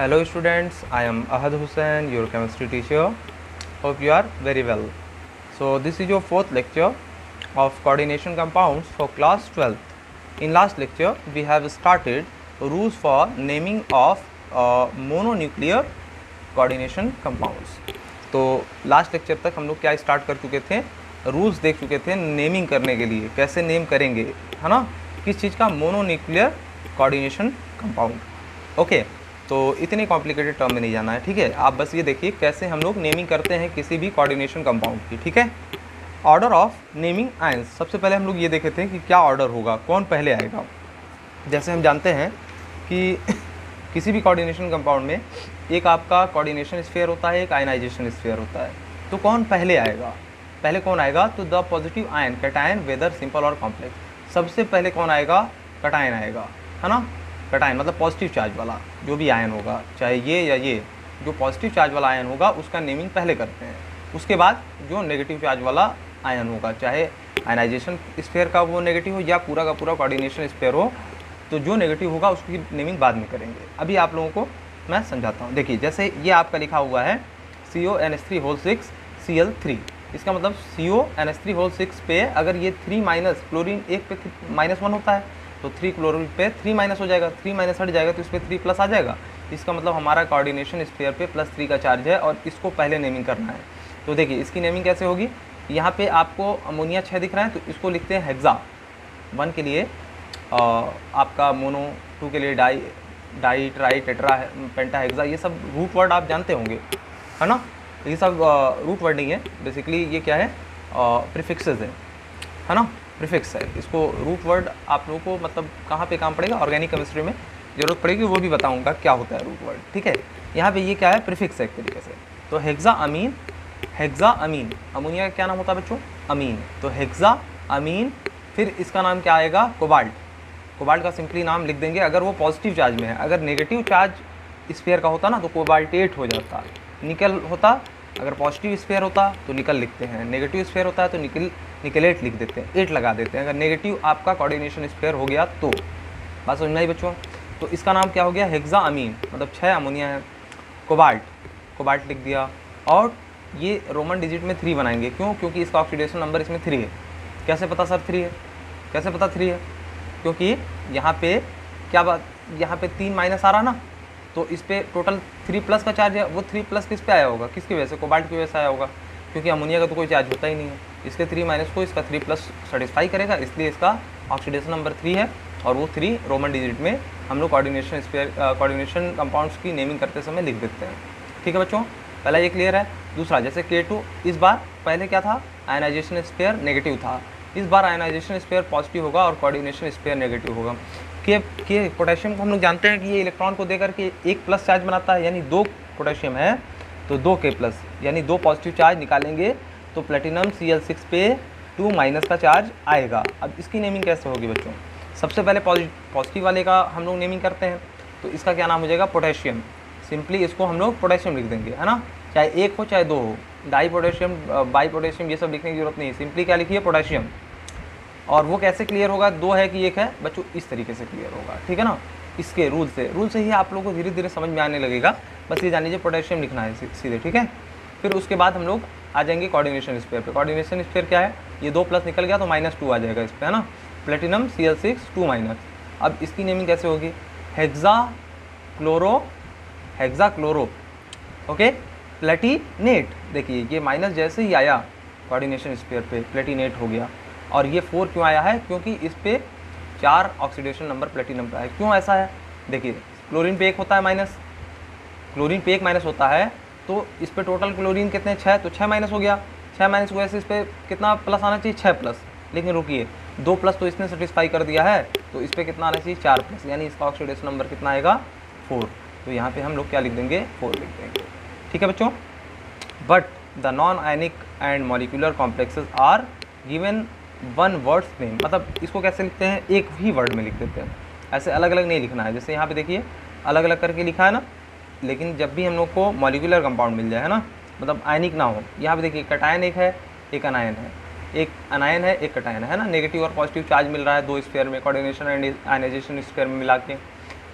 Hello students, I am Ahad Hussain, your chemistry teacher. Hope you are very well. So this is your fourth lecture of coordination compounds for class 12th. In last lecture we have started rules for naming of mononuclear coordination compounds. तो last lecture तक हम लोग क्या start कर चुके थे, rules देख चुके थे नेमिंग करने के लिए, कैसे नेम करेंगे, है ना, किस चीज़ का, मोनोन्यूक्लियर कोऑर्डिनेशन कंपाउंड. ओके, तो इतने कॉम्प्लिकेटेड टर्म में नहीं जाना है, ठीक है. आप बस ये देखिए कैसे हम लोग नेमिंग करते हैं किसी भी कोऑर्डिनेशन कंपाउंड की, ठीक है. ऑर्डर ऑफ नेमिंग आयंस, सबसे पहले हम लोग ये देखे थे कि क्या ऑर्डर होगा, कौन पहले आएगा. जैसे हम जानते हैं कि किसी भी कोऑर्डिनेशन कंपाउंड में एक आपका कोऑर्डिनेशन स्फीयर होता है, एक आयनाइजेशन स्फीयर होता है. तो कौन पहले आएगा, पहले कौन आएगा, तो the positive ion, cation, whether simple और कॉम्प्लेक्स. सबसे पहले कौन आएगा, कैटायन आएगा, है ना. कैटायन मतलब पॉजिटिव चार्ज वाला जो भी आयन होगा, चाहे ये या ये, जो पॉजिटिव चार्ज वाला आयन होगा उसका नेमिंग पहले करते हैं. उसके बाद जो नेगेटिव चार्ज वाला आयन होगा, चाहे आयनाइजेशन स्फीयर का वो नेगेटिव हो या पूरा का पूरा कोऑर्डिनेशन स्फीयर हो, तो जो नेगेटिव होगा उसकी नेमिंग बाद में करेंगे. अभी आप लोगों को मैं समझाता हूँ. देखिए जैसे ये आपका लिखा हुआ है CONH3 Cl3, इसका मतलब CONH3 पे अगर ये 3 माइनस, क्लोरीन एक पे -1 होता है तो 3 क्लोरीन पे 3 माइनस हो जाएगा, 3 माइनस हट जाएगा तो इस पर 3 प्लस आ जाएगा. इसका मतलब हमारा कोऑर्डिनेशन स्फीयर पे +3 का चार्ज है और इसको पहले नेमिंग करना है. तो देखिए इसकी नेमिंग कैसे होगी. यहाँ पे आपको अमोनिया 6 दिख रहा है तो इसको लिखते हैं हेक्सा 1 के लिए, आपका मोनो 2 के लिए डाई ट्राई टेट्रा पेंटा हेक्सा, ये सब रूट वर्ड आप जानते होंगे, है ना. ये सब रूट वर्ड नहीं है, बेसिकली ये क्या है, प्रीफिक्सेस है ना, प्रीफिक्स है. इसको रूट वर्ड आप लोगों को मतलब कहाँ पे काम पड़ेगा, ऑर्गेनिक केमिस्ट्री में जरूरत पड़ेगी, वो भी बताऊंगा क्या होता है रूट वर्ड, ठीक है. यहाँ पे ये क्या है, प्रीफिक्स है एक तरीके से. तो हेक्सा अमीन, हेक्सा अमीन, अमोनिया का क्या नाम होता है बच्चों, अमीन. तो हेक्सा अमीन, फिर इसका नाम क्या आएगा, कोबाल्ट. कोबाल्ट का सिंपली नाम लिख देंगे अगर वो पॉजिटिव चार्ज में है. अगर नेगेटिव चार्ज स्फीयर का होता ना तो कोबाल्टेट हो जाता. निकल होता, अगर पॉजिटिव स्फीयर होता तो निकल लिखते हैं, नेगेटिव स्फीयर होता है तो निकलेट लिख देते हैं, 8 लगा देते हैं अगर नेगेटिव आपका कोऑर्डिनेशन स्फीयर हो गया तो. बात समझ में आई बच्चों. तो इसका नाम क्या हो गया, हेक्सा अमीन, मतलब 6 अमोनिया है. कोबाल्ट, कोबाल्ट लिख दिया. और ये रोमन डिजिट में 3 बनाएंगे, क्यों, क्योंकि इसका ऑक्सीडेशन नंबर इसमें 3 है. कैसे पता सर 3 है, कैसे पता 3 है, क्योंकि यहाँ पे क्या बात, यहाँ पे 3 माइनस आ रहा ना, तो इस पर टोटल 3 प्लस का चार्ज है. वो 3 प्लस किस पे आया होगा, किसकी वजह से, कोबाल्ट की वजह से आया होगा, क्योंकि अमोनिया का तो कोई चार्ज होता ही नहीं है. इसके 3 माइनस को इसका 3 प्लस सेटिस्फाई करेगा, इसलिए इसका ऑक्सीडेशन नंबर 3 है. और वो 3 रोमन डिजिट में हम लोग कोऑर्डिनेशन कंपाउंड्स की नेमिंग करते समय लिख देते हैं. ठीक है बच्चों, पहला ये क्लियर है. दूसरा जैसे K2, इस बार पहले क्या था, आयनाइजेशन स्फीयर नेगेटिव था, इस बार आयनाइजेशन स्फीयर पॉजिटिव होगा और कोऑर्डिनेशन स्फीयर नेगेटिव होगा. के पोटेशियम को हम लोग जानते हैं कि ये इलेक्ट्रॉन को देकर के 1 प्लस चार्ज बनाता है, यानी 2 पोटेशियम है तो 2 K प्लस, यानी 2 पॉजिटिव चार्ज निकालेंगे तो प्लेटिनम Cl6 पे 2 माइनस का चार्ज आएगा. अब इसकी नेमिंग कैसे होगी बच्चों, सबसे पहले पॉजिटिव वाले का हम लोग नेमिंग करते हैं, तो इसका क्या नाम हो जाएगा, पोटेशियम. सिंपली इसको हम लोग पोटेशियम लिख देंगे, है ना, चाहे 1 हो चाहे 2 हो. डाई पोटेशियम, बाई पोटेशियम, ये सब लिखने की जरूरत नहीं है, सिंपली क्या लिखिए, पोटेशियम. और वो कैसे क्लियर होगा, 2 है कि 1 है बच्चों, इस तरीके से क्लियर होगा, ठीक है ना. इसके रूल से ही आप लोगों को धीरे धीरे समझ में आने लगेगा. बस ये जान लीजिए पोटेशियम लिखना है सीधे, ठीक है. फिर उसके बाद हम लोग आ जाएंगे कोऑर्डिनेशन स्फीयर पे. कोऑर्डिनेशन स्फीयर क्या है, ये 2 प्लस निकल गया तो -2 आ जाएगा इस पर, है ना. Platinum Cl6 2 minus. अब इसकी नेमिंग कैसे होगी, हेक्सा क्लोरो, ओके, प्लेटिनेट. देखिए ये माइनस जैसे ही आया कोऑर्डिनेशन स्फीयर पे प्लेटिनेट हो गया. और ये 4 क्यों आया है, क्योंकि इस पे 4 ऑक्सीडेशन नंबर प्लेटिनम का है. क्यों ऐसा है, देखिए क्लोरीन पे 1 होता है माइनस, क्लोरीन पे 1 माइनस होता है तो इस पे टोटल क्लोरीन कितने, 6, तो 6 माइनस हो गया. 6 माइनस की वजह से इस पर कितना प्लस आना चाहिए, 6 प्लस. लेकिन रुकिए, 2 प्लस तो इसने सेटिस्फाई कर दिया है, तो इस पर कितना आना चाहिए, 4 प्लस, यानी इसका ऑक्सीडेशन नंबर कितना आएगा, 4. तो यहाँ पे हम लोग क्या लिख देंगे, 4 लिख देंगे. ठीक है बच्चों. But the non ionic and molecular complexes are given 1 words name, मतलब इसको कैसे लिखते हैं, एक ही वर्ड में लिख देते हैं, ऐसे अलग अलग नहीं लिखना है. जैसे यहाँ पे देखिए अलग अलग करके लिखा है ना, लेकिन जब भी हम लोग को मॉलिक्यूलर कंपाउंड मिल जाए, है ना, मतलब आयनिक ना हो. यहाँ पे देखिए कैटायन एक है, एक अनायन है, एक अनायन है, एक कैटायन है ना, नेगेटिव और पॉजिटिव चार्ज मिल रहा है 2 स्फीयर में, कोऑर्डिनेशन एंड आयनाइजेशन स्फीयर में मिला के.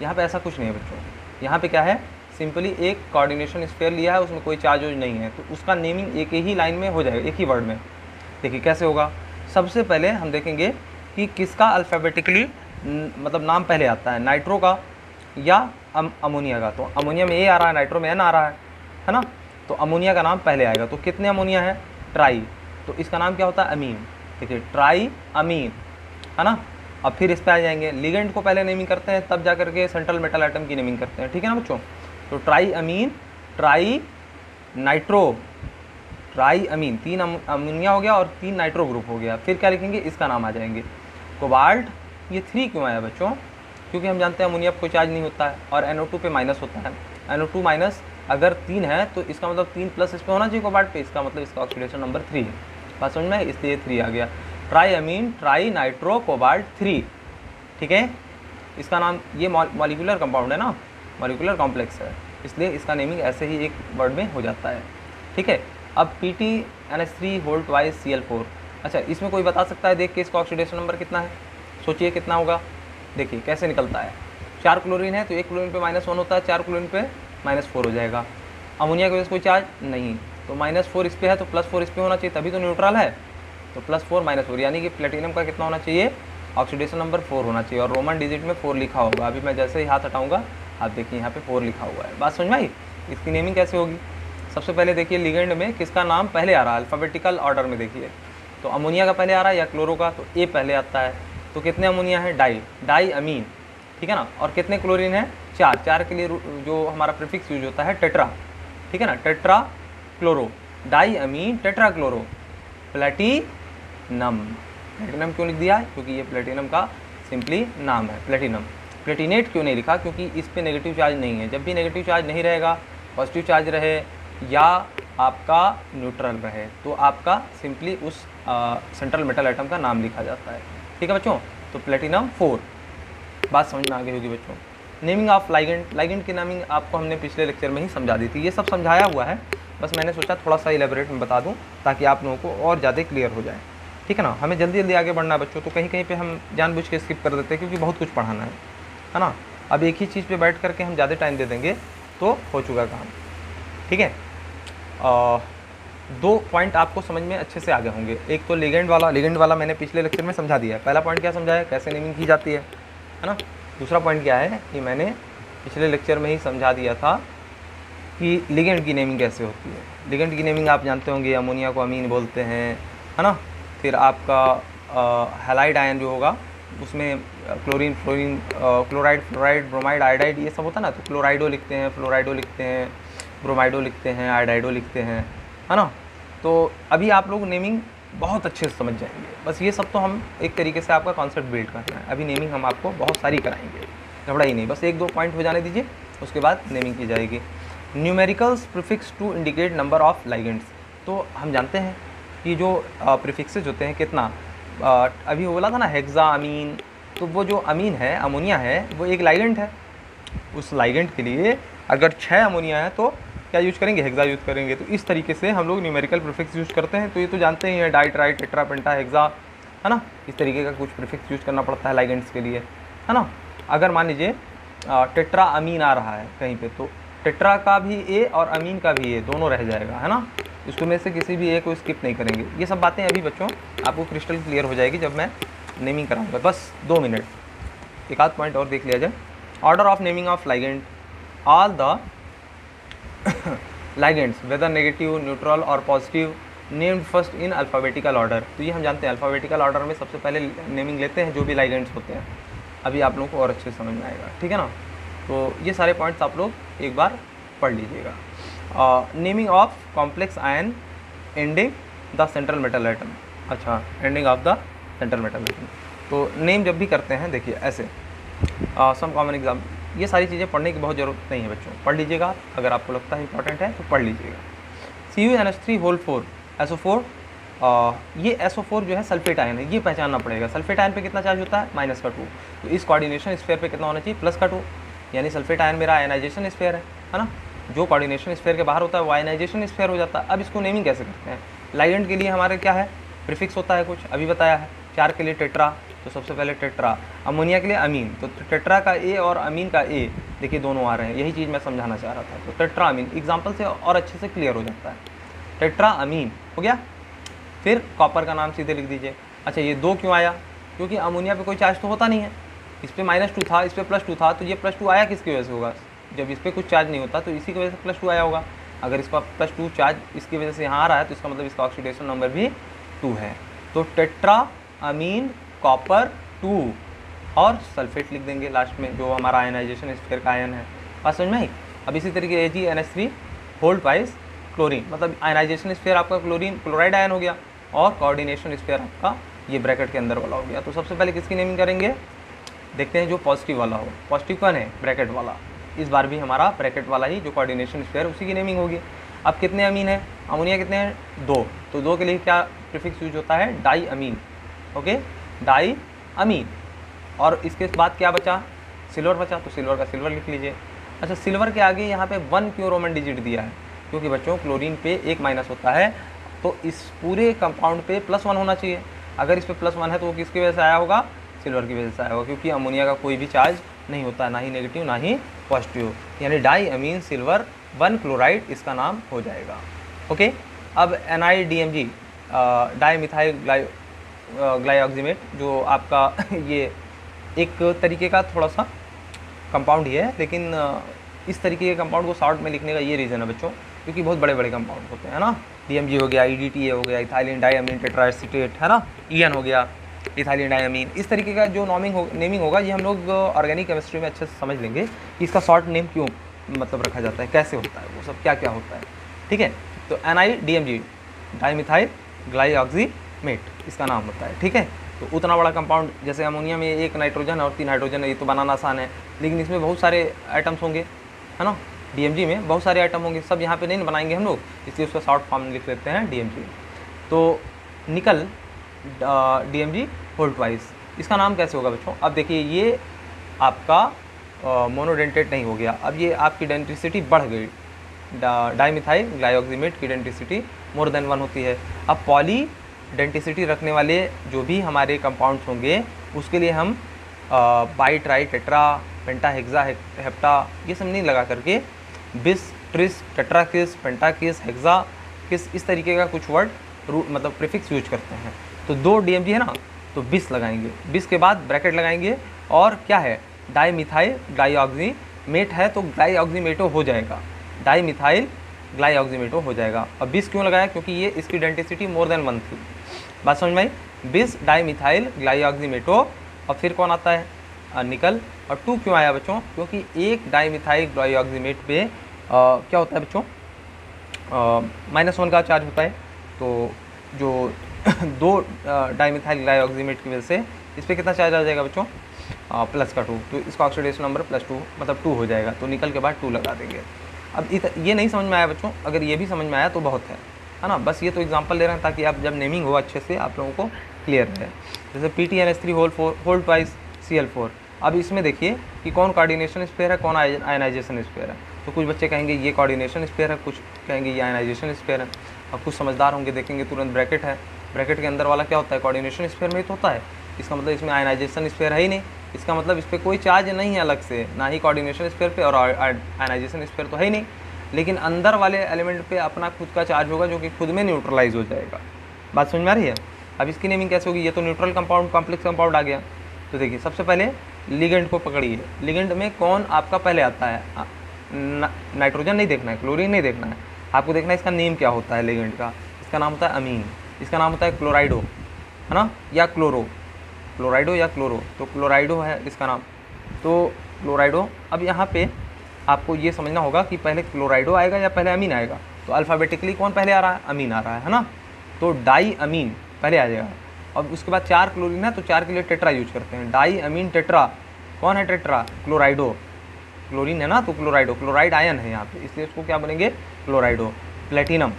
यहाँ पे ऐसा कुछ नहीं है बच्चों. यहाँ पे क्या है, सिंपली एक कोऑर्डिनेशन स्फीयर लिया है, उसमें कोई चार्ज नहीं है, तो उसका नेमिंग एक ही लाइन में हो जाएगा, एक ही वर्ड में। देखिए कैसे होगा। सबसे पहले हम देखेंगे कि किसका अल्फ़ाबेटिकली मतलब नाम पहले आता है, नाइट्रो का या अमोनिया का। तो अमोनिया में ए आ रहा है, नाइट्रो में एन आ रहा है ना। तो अमोनिया का नाम पहले आएगा। तो कितने अमोनिया है? ट्राई। तो इसका नाम क्या होता है? अमीन। देखिए ट्राई अमीन, है ना। अब फिर इस पर आ जाएंगे, लिगेंड को पहले नेमिंग करते हैं, तब जा करके सेंट्रल मेटल एटम की नेमिंग करते हैं, ठीक है ना बच्चों। तो ट्राई अमीन, ट्राई नाइट्रो, ट्राई अमीन, 3 अमोनिया हो गया और 3 नाइट्रो ग्रुप हो गया। फिर क्या लिखेंगे? इसका नाम आ जाएंगे कोबाल्ट। ये 3 क्यों आया बच्चों? क्योंकि हम जानते हैं अमोनिया पर कोई चार्ज नहीं होता है और NO2 पे माइनस होता है। NO2 माइनस अगर 3 है तो इसका मतलब 3 प्लस इस पर होना चाहिए कोबाल्ट पे, इसका मतलब इसका ऑक्सीडेशन नंबर 3 है। बात समझ में? इसलिए 3 आ गया। ट्राई अमीन, ट्राई नाइट्रो, कोबाल्ट 3, ठीक है। इसका नाम, ये मॉलिक्यूलर कंपाउंड है ना, मॉलिक्यूलर कॉम्प्लेक्स है, इसलिए इसका नेमिंग ऐसे ही एक वर्ड में हो जाता है, ठीक है। अब PTNH3 होल ट्वाइस Cl4। अच्छा, इसमें कोई बता सकता है देख के इसका ऑक्सीडेशन नंबर कितना है? सोचिए कितना होगा। देखिए कैसे निकलता है। 4 क्लोरीन है तो 1 क्लोरीन पे -1 होता है, 4 क्लोरीन पे -4 हो जाएगा। अमोनिया की वजह से कोई चार्ज नहीं, तो -4 इस पे है तो +4 इस पे होना चाहिए, तभी तो न्यूट्रल है। तो +4 -4 यानी कि प्लेटिनम का कितना होना चाहिए? ऑक्सीडेशन नंबर 4 होना चाहिए, और रोमन डिजिट में 4 लिखा होगा। अभी मैं जैसे ही हाथ हटाऊंगा आप देखिए यहाँ पे 4 लिखा हुआ है। बात समझ में आई? इसकी नेमिंग कैसे होगी? सबसे पहले देखिए लिगेंड में किसका नाम पहले आ रहा है अल्फ़ाबेटिकल ऑर्डर में। देखिए तो अमोनिया का पहले आ रहा है या क्लोरो का, तो ए पहले आता है। तो कितने अमोनिया है? डाई अमीन, ठीक है ना। और कितने क्लोरीन है? 4 के लिए जो हमारा प्रीफिक्स यूज होता है टेट्रा, ठीक है ना, टेट्रा क्लोरो, डाई अमीन टेट्रा क्लोरो प्लेटिनम। प्लेटिनम क्यों लिख दिया? क्योंकि ये प्लेटिनम का सिंपली नाम है प्लेटिनम। प्लेटिनेट क्यों नहीं लिखा? क्योंकि इस पे नेगेटिव चार्ज नहीं है। जब भी नेगेटिव चार्ज नहीं रहेगा, पॉजिटिव चार्ज रहे या आपका न्यूट्रल रहे, तो आपका सिंपली उस सेंट्रल मेटल एटम का नाम लिखा जाता है, ठीक है बच्चों। तो प्लेटिनम 4। बात समझ में आ गई होगी बच्चों। नेमिंग ऑफ लाइगेंड, लाइगेंड की नेमिंग आपको हमने पिछले लेक्चर में ही समझा दी थी। ये सब समझाया हुआ है, बस मैंने सोचा थोड़ा सा इलेबोरेट में बता दूं ताकि आप लोगों को और ज़्यादा क्लियर हो जाए, ठीक है ना। हमें जल्दी जल्दी आगे बढ़ना है बच्चों, तो कहीं कहीं पे हम जानबूझ के स्किप कर देते हैं क्योंकि बहुत कुछ पढ़ाना है ना। अब एक ही चीज़ पे बैठ करके हम ज़्यादा टाइम दे देंगे तो हो चुका काम, ठीक है। 2 पॉइंट आपको समझ में अच्छे से आ गए होंगे। एक तो लिगेंड वाला मैंने पिछले लेक्चर में समझा दिया है। पहला पॉइंट क्या समझाया? कैसे नेमिंग की जाती है ना। दूसरा पॉइंट क्या है कि मैंने पिछले लेक्चर में ही समझा दिया था कि लिगेंड की नेमिंग कैसे होती है। लिगेंड की नेमिंग आप जानते होंगे, अमोनिया को अमीन बोलते हैं, है ना। फिर आपका हैलाइड आयन जो होगा उसमें chlorine, fluorine, chloride, fluoride, bromide, iodide, ये सब होता है ना। तो क्लोराइडो लिखते हैं, फ्लोराइडो लिखते हैं, ब्रोमाइडो लिखते हैं, आयोडाइडो लिखते हैं, है ना। तो अभी आप लोग नेमिंग बहुत अच्छे से समझ जाएंगे। बस ये सब तो हम एक तरीके से आपका कॉन्सेप्ट बिल्ड करना है। अभी नेमिंग हम आपको बहुत सारी कराएंगे, घबरा ही नहीं। बस 1-2 पॉइंट हो जाने दीजिए, उसके बाद नेमिंग की जाएगी। Numericals prefix to indicate number of ligands. तो हम जानते हैं कि जो प्रीफिक्सेस होते हैं कितना, अभी वो बोला था ना हेक्सा अमीन, तो वो जो अमीन है, अमोनिया है, वो एक लाइगेंड है। उस लाइगेंड के लिए अगर 6 अमोनिया है तो क्या यूज करेंगे? हेक्सा यूज़ करेंगे। तो इस तरीके से हम लोग न्यूमेरिकल प्रीफिक्स यूज़ करते हैं। तो ये तो जानते ही हैं, डाई, ट्राई, टेट्रा, पेंटा, हेक्सा, है ना। इस तरीके का कुछ प्रीफिक्स यूज करना पड़ता है लाइगेंड्स के लिए, है ना। अगर मान लीजिए टेट्रा अमीन आ रहा है कहीं पे, तो टेट्रा का भी ए और अमीन का भी ए दोनों रह जाएगा, है ना। इसको में से किसी भी ए को स्किप नहीं करेंगे। ये सब बातें अभी बच्चों आपको क्रिस्टल क्लियर हो जाएगी जब मैं नेमिंग कराऊंगा। बस 2 मिनट, एक आध पॉइंट और देख लिया जाए। Order of naming of ligand, all the ligands whether negative, neutral और positive named first in alphabetical order. तो ये हम जानते हैं अल्फ़ाबेटिकल ऑर्डर में सबसे पहले नेमिंग लेते हैं जो भी लाइगेंड्स होते हैं। अभी आप लोगों को और अच्छे से समझ में आएगा, ठीक है ना। तो ये सारे पॉइंट्स आप लोग एक बार पढ़ लीजिएगा। Naming of complex ion ending the central metal atom. अच्छा, ending of the central metal atom. तो नेम जब भी करते हैं देखिए ऐसे, सम कॉमन एग्जाम, ये सारी चीज़ें पढ़ने की बहुत ज़रूरत नहीं है बच्चों, पढ़ लीजिएगा। अगर आपको लगता है इंपॉर्टेंट है तो पढ़ लीजिएगा। CuNH3 होल 4 SO4, ये SO4 जो है सल्फेट आयन है, ये पहचानना पड़ेगा। सल्फेट आयन पे कितना चार्ज होता है? -2। तो इस कोऑर्डिनेशन स्फीयर पे कितना होना चाहिए? +2। यानी सल्फेट आयन मेरा आयनाइजेशन स्फीयर है ना। जो कोऑर्डिनेशन स्फीयर के बाहर होता है वो आयनाइजेशन स्फीयर हो जाता है। अब इसको नेमिंग कैसे करते हैं? लाइगेंड के लिए हमारे क्या है? प्रीफिक्स होता है कुछ, अभी बताया है। 4 के लिए टेट्रा, तो सबसे पहले टेट्रा। अमोनिया के लिए अमीन, तो टेट्रा का ए और अमीन का ए देखिए दोनों आ रहे हैं, यही चीज़ मैं समझाना चाह रहा था। तो टेट्रा अमीन एग्जाम्पल से और अच्छे से क्लियर हो जाता है। टेट्रा अमीन हो गया। फिर कॉपर का नाम सीधे लिख दीजिए। अच्छा ये 2 क्यों आया? क्योंकि अमोनिया पे कोई चार्ज तो होता नहीं है, इस पर -2 था, इस पर +2 था, तो ये +2 आया किसकी वजह से होगा? जब इस पर कुछ चार्ज नहीं होता तो इसी की वजह से +2 आया होगा। अगर इसका +2 चार्ज इसकी वजह से यहाँ आ रहा है तो इसका मतलब इसका ऑक्सीडेशन नंबर भी 2 है। तो टेट्रा अमीन कॉपर 2 और सल्फेट लिख देंगे लास्ट में, जो हमारा आयनाइजेशन स्फीयर का आयन है। बात समझ में आई? अब इसी तरीके AgNH3 होल ट्वाइस क्लोरीन, मतलब आयनाइजेशन स्फीयर आपका क्लोरीन क्लोराइड आयन हो गया और कोऑर्डिनेशन स्फीयर आपका ये ब्रैकेट के अंदर वाला हो गया। तो सबसे पहले किसकी नेमिंग करेंगे? देखते हैं जो पॉजिटिव वाला हो। पॉजिटिव कौन है? ब्रैकेट वाला। इस बार भी हमारा ब्रैकेट वाला ही जो कोऑर्डिनेशन स्फीयर उसी की नेमिंग होगी। अब कितने अमीन है? अमोनिया कितने हैं? 2। तो 2 के लिए क्या प्रीफिक्स यूज होता है? डाई अमीन। ओके, डाई अमीन। और इसके बाद क्या बचा? सिल्वर बचा, तो सिल्वर का सिल्वर लिख लीजिए। अच्छा सिल्वर के आगे यहाँ पे 1 क्यों रोमन डिजिट दिया है? क्योंकि बच्चों क्लोरीन पे 1 माइनस होता है, तो इस पूरे कंपाउंड पे +1 होना चाहिए। अगर इस पे +1 है तो वो किसकी वजह से आया होगा? सिल्वर की वजह से आया होगा, क्योंकि अमोनिया का कोई भी चार्ज नहीं होता है, ना ही नेगेटिव ना ही पॉजिटिव, यानी डाई अमीन सिल्वर 1 क्लोराइड इसका नाम हो जाएगा। ओके, अब NiDMG डाई मिथाइल ग्लाइऑक्सीमेट जो आपका ये एक तरीके का थोड़ा सा कंपाउंड ही है, लेकिन इस तरीके के कंपाउंड को शॉर्ट में लिखने का ये रीज़न है बच्चों, क्योंकि बहुत बड़े बड़े कंपाउंड होते हैं ना। DMG हो गया, EDTA हो गया, इथाइलिन डाइअमीन टेट्राएसिटेट है ना, EN हो गया, इथाइलिन डाइअमीन। इस तरीके का जो नेमिंग होगा ये हम लोग ऑर्गेनिक केमिस्ट्री में अच्छे से समझ लेंगे कि इसका शॉर्ट नेम क्यों मतलब रखा जाता है, कैसे होता है, वो सब क्या क्या होता है। ठीक है, तो NiDMG डाईमिथाइल ग्लाइऑक्सीमेट इसका नाम होता है। ठीक है, तो उतना बड़ा कंपाउंड, जैसे अमोनिया में 1 नाइट्रोजन और 3 हाइड्रोजन है, ये तो बनाना आसान है, लेकिन इसमें बहुत सारे आइटम्स होंगे है ना। DMG में बहुत सारे आइटम होंगे, सब यहाँ पे नहीं बनाएंगे हम लोग, इसलिए उसका शॉर्ट फॉर्म लिख लेते हैं DMG। तो निकल DMG होल ट्वाइस, इसका नाम कैसे होगा बच्चों? अब देखिए ये आपका मोनोडेंटेट नहीं हो गया, अब ये आपकी डेंसिटी बढ़ गई। डाईमिथाइल ग्लाइऑक्सीमेट की डेंसिटी मोर देन 1 होती है। अब पॉली डेंसिटी रखने वाले जो भी हमारे कंपाउंड्स होंगे उसके लिए हम by try tetra penta hexa hepta ये सब नहीं लगा करके बिस ट्रिस टेट्रा किस पेंटा किस हेक्सा किस इस तरीके का कुछ वर्ड मतलब प्रीफिक्स यूज करते हैं। तो 2 DMG है ना, तो बिस लगाएंगे, बिस के बाद ब्रैकेट लगाएंगे और क्या है? डाईमिथाइल ग्लाइऑक्सीमेट है तो ग्लाइऑक्सीमेटो हो जाएगा, डाईमिथाइल ग्लाइऑक्सीमेटो हो जाएगा। अब बिस क्यों लगाया? क्योंकि ये इसकी डेंसिटी मोर देन 1 थी। बात समझ में आई? बिस डाईमिथाइल ग्लाइऑक्सीमेटो। और फिर कौन आता है? निकल। और 2 क्यों आया बच्चों? क्योंकि एक डाईमिथाइल ग्लाइऑक्सीमेट पे क्या होता है बच्चों? -1 का चार्ज होता है। तो जो 2 डाईमिथाइल ग्लाइऑक्सीमेट की वजह से इस पर कितना चार्ज आ जाएगा बच्चों? +2, तो इसका ऑक्सीडेशन नंबर +2 मतलब 2 हो जाएगा। तो निकल के बाद 2 लगा देंगे। अब ये नहीं समझ में आया बच्चों, अगर ये भी समझ में आया तो बहुत है ना। बस ये तो एग्जांपल ले रहे हैं ताकि आप जब नेमिंग हो अच्छे से आप लोगों को क्लियर रहे। जैसे PTNH3 होल ट्वाइस Cl4। अब इसमें देखिए कि कौन कोऑर्डिनेशन स्फीयर है, कौन आयनाइजेशन स्फीयर है। तो कुछ बच्चे कहेंगे ये कोऑर्डिनेशन स्फीयर है, कुछ कहेंगे ये आयनाइजेशन स्फीयर है। अब कुछ समझदार होंगे देखेंगे तुरंत ब्रैकेट है, ब्रैकेट के अंदर वाला क्या होता है? कोऑर्डिनेशन स्फीयर में ही तो होता है। इसका मतलब इसमें आयनाइजेशन स्फीयर है ही नहीं, इसका मतलब इस पर कोई चार्ज नहीं है अलग से, ना ही कोऑर्डिनेशन स्फीयर पे और आयनाइजेशन स्फीयर तो है ही नहीं। लेकिन अंदर वाले एलिमेंट पे अपना खुद का चार्ज होगा जो कि खुद में न्यूट्रलाइज हो जाएगा। बात समझ में आ रही है? अब इसकी नेमिंग कैसे होगी? ये तो न्यूट्रल कंपाउंड कॉम्प्लेक्स कंपाउंड आ गया। तो देखिए सबसे पहले लिगेंड को पकड़िए। लिगेंड में कौन आपका पहले आता है? नाइट्रोजन नहीं देखना है, क्लोरीन नहीं देखना है, आपको देखना है इसका नेम क्या होता है लिगेंड का। इसका नाम होता है अमीन, इसका नाम होता है क्लोराइडो है ना, या क्लोरो, क्लोराइडो या क्लोरो। तो क्लोराइडो है इसका नाम, तो क्लोराइडो। अब यहाँ पे आपको ये समझना होगा कि पहले क्लोराइडो आएगा या पहले अमीन आएगा। तो अल्फ़ाबेटिकली कौन पहले आ रहा है? अमीन आ रहा है ना। तो डाई अमीन पहले आ जाएगा। और उसके बाद 4 क्लोरीन है तो 4 के लिए टेट्रा यूज करते हैं। डाई अमीन टेट्रा, कौन है टेट्रा? क्लोराइडो। क्लोरीन है ना तो क्लोराइडो, क्लोराइड आयन है यहाँ पे, इसलिए उसको क्या बनेंगे? क्लोराइडो। प्लेटिनम,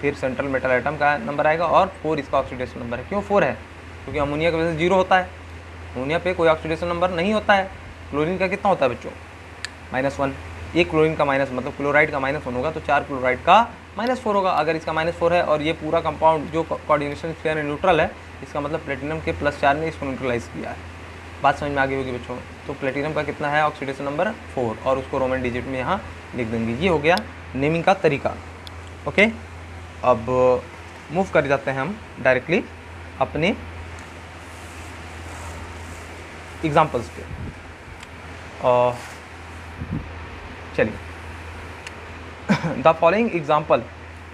फिर सेंट्रल मेटल आइटम का नंबर आएगा और 4 इसका ऑक्सीडेशन नंबर है। क्यों 4 है? क्योंकि अमोनिया की वजह से 0 होता है, अमोनिया पे कोई ऑक्सीडेशन नंबर नहीं होता है। क्लोरीन का कितना होता है बच्चों? -1। एक क्लोरीन का माइनस मतलब क्लोराइड का -1 होगा तो 4 क्लोराइड का -4 होगा। अगर इसका -4 है और ये पूरा कंपाउंड जो कोऑर्डिनेशन स्फीयर न्यूट्रल है इसका मतलब प्लेटिनम के +4 ने इसको न्यूट्रलाइज किया है। बात समझ में आ गई होगी बच्चों। तो प्लेटिनम का कितना है ऑक्सीडेशन नंबर 4 और उसको रोमन डिजिट में यहाँ लिख देंगे। ये हो गया नेमिंग का तरीका। ओके, अब मूव कर जाते हैं हम डायरेक्टली अपने एग्जाम्पल्स पे। चलिए, the following example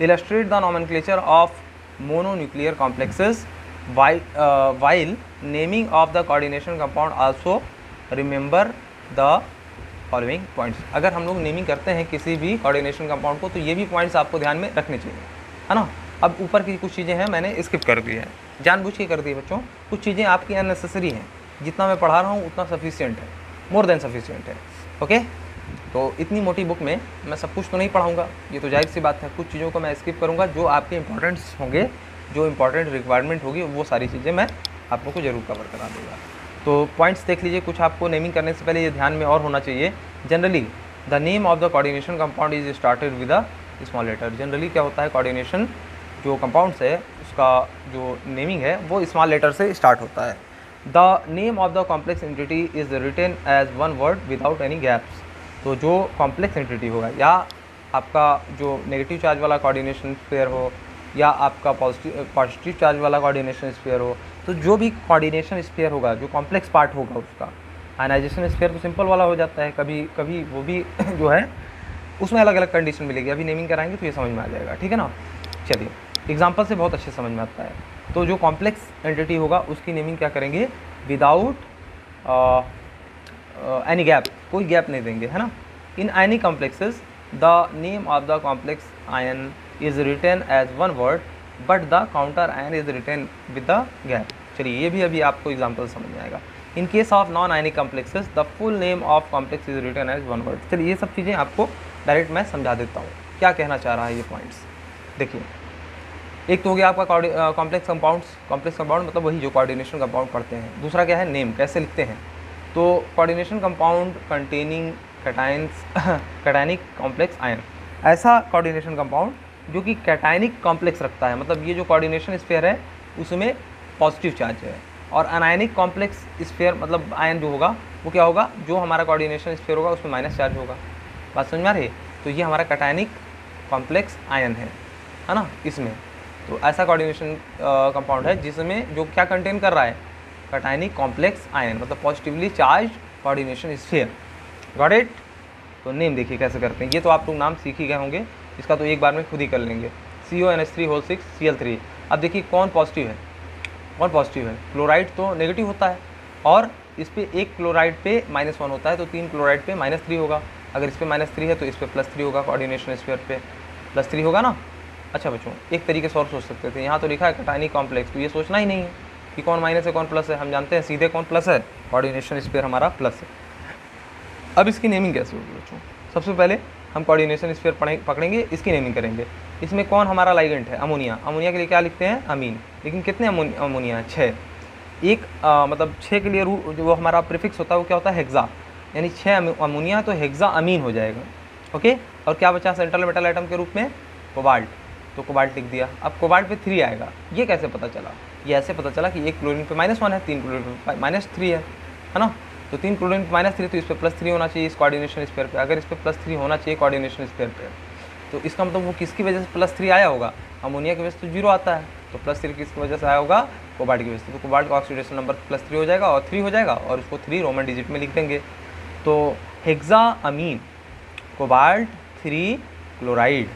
illustrate the nomenclature of mononuclear complexes while naming of the coordination compound. Also remember the following points. अगर हम लोग नेमिंग करते हैं किसी भी कोऑर्डिनेशन कंपाउंड को तो ये भी पॉइंट्स आपको ध्यान में रखने चाहिए, है ना। अब ऊपर की कुछ चीज़ें हैं मैंने स्किप कर दी है, जानबूझ के कर दी है बच्चों। कुछ चीज़ें आपकी अननेसेसरी हैं, जितना मैं पढ़ा रहा हूँ उतना सफिशिएंट है, मोर देन सफिशिएंट है। ओके, तो इतनी मोटी बुक में मैं सब कुछ तो नहीं पढ़ाऊंगा, ये तो जाहिर सी बात है। कुछ चीज़ों को मैं स्किप करूंगा, जो आपके इंपॉर्टेंट्स होंगे, जो इंपॉर्टेंट रिक्वायरमेंट होगी, वो सारी चीज़ें मैं आप लोग को जरूर कवर करा दूंगा। तो पॉइंट्स देख लीजिए। कुछ आपको नेमिंग करने से पहले ये ध्यान में और होना चाहिए, generally the name of the coordination compound is started with a small letter. Generally क्या होता है, कोऑर्डिनेशन जो कंपाउंड्स है उसका जो नेमिंग है वो स्मॉल लेटर से स्टार्ट होता है। The name of the complex entity is written as one word without any gaps. तो जो कॉम्प्लेक्स एंटिटी होगा, या आपका जो नेगेटिव चार्ज वाला कोऑर्डिनेशन स्फीयर हो, या आपका पॉजिटिव चार्ज वाला कोऑर्डिनेशन स्फीयर हो, तो जो भी कोऑर्डिनेशन स्फीयर होगा, जो कॉम्प्लेक्स पार्ट होगा उसका, आयनाइजेशन स्फीयर तो सिंपल वाला हो जाता है, कभी कभी वो भी जो है उसमें अलग अलग कंडीशन मिलेगी। अभी नेमिंग कराएंगे तो ये समझ में आ जाएगा, ठीक है ना। चलिए, एग्जाम्पल से बहुत अच्छे समझ में आता है। तो जो कॉम्प्लेक्स एंटिटी होगा उसकी नेमिंग क्या करेंगे, विदाउट एनी गैप, कोई गैप नहीं देंगे, है ना। In ionic complexes the name of the complex ion is written as one word but the counter ion is written with the gap. चलिए, ये भी अभी आपको एग्जाम्पल समझ में आएगा। In case of non ionic complexes the full name of complex is written as one word. चलिए, ये सब चीज़ें आपको डायरेक्ट मैं समझा देता हूँ क्या कहना चाह रहा है ये पॉइंट्स। देखिए, एक तो हो गया आपका कॉम्प्लेक्स कंपाउंड्स। कॉम्प्लेक्स कंपाउंड मतलब वही जो कोऑर्डिनेशन कंपाउंड पढ़ते हैं। दूसरा क्या है, नेम कैसे लिखते हैं। तो coordination compound containing cations cationic complex ion, ऐसा कोऑर्डिनेशन कंपाउंड जो कि कैटायनिक कॉम्प्लेक्स रखता है, मतलब ये जो कोऑर्डिनेशन स्फीयर है उसमें पॉजिटिव चार्ज है। और अनायनिक कॉम्प्लेक्स स्फीयर मतलब आयन जो होगा वो क्या होगा, जो हमारा कोऑर्डिनेशन स्फीयर होगा उसमें माइनस चार्ज होगा। बात समझ में आ रही है। तो ये हमारा कैटायनिक कॉम्प्लेक्स आयन है ना इसमें। तो ऐसा कोऑर्डिनेशन कंपाउंड है जिसमें जो क्या कंटेन कर रहा है, कैटायनिक कॉम्प्लेक्स आयन, मतलब positively charge coordination sphere. Got it. तो नेम देखिए कैसे करते हैं, ये तो आप लोग नाम सीख ही गए होंगे, इसका तो एक बार में खुद ही कर लेंगे। CONH3 Cl3। अब देखिए कौन पॉजिटिव है, कौन पॉजिटिव है। क्लोराइड तो नेगेटिव होता है, और इस पर एक क्लोराइड पे -1 होता है, तो 3 क्लोराइड पे -3 होगा। अगर इस पर -3 है तो इस पर +3 होगा, कोऑर्डिनेशन स्फीयर पे +3 होगा ना। अच्छा बच्चों, एक तरीके से और सोच सकते थे, यहाँ तो लिखा है कैटायनिक कॉम्प्लेक्स, तो ये सोचना ही नहीं है कि कौन माइनस है कौन प्लस है, हम जानते हैं सीधे कौन प्लस है, कोऑर्डिनेशन स्फीयर हमारा प्लस है। अब इसकी नेमिंग कैसे होगी बच्चों। सबसे पहले हम कोऑर्डिनेशन स्फीयर पकड़ेंगे, इसकी नेमिंग करेंगे। इसमें कौन हमारा लाइगेंट है, अमोनिया। अमोनिया के लिए क्या लिखते हैं, अमीन। लेकिन कितने अमोनिया है, 6। एक मतलब 6 के लिए जो हमारा प्रीफिक्स होता है वो क्या होता है, हेक्सा, यानी 6 अमोनिया, तो हेक्सा अमीन हो जाएगा। ओके, और क्या बचा सेंट्रल मेटल आइटम के रूप में, कोबाल्ट, तो कोबाल्ट लिख दिया। अब कोबाल्ट पे 3 आएगा, ये कैसे पता चला, ये ऐसे पता चला कि एक क्लोरीन पे -1 है, 3 क्लोरीन पे -3 है ना। तो 3 क्लोरीन पे -3, तो इस पर +3 होना चाहिए इस कोऑर्डिनेशन स्फीयर पे। अगर इस पर +3 होना चाहिए कोऑर्डिनेशन स्फीयर पे, तो इसका मतलब वो किसकी वजह से +3 आया होगा, अमोनिया की वजह से तो 0 आता है, तो +3 किसकी वजह से आया होगा, कोबाल्ट की वजह से। तो कोबाल्ट का ऑक्सीडेशन नंबर +3 हो जाएगा और 3 हो जाएगा, और उसको 3 रोमन डिजिट में लिख देंगे। तो हेक्सा अमीन कोबाल्ट 3 क्लोराइड,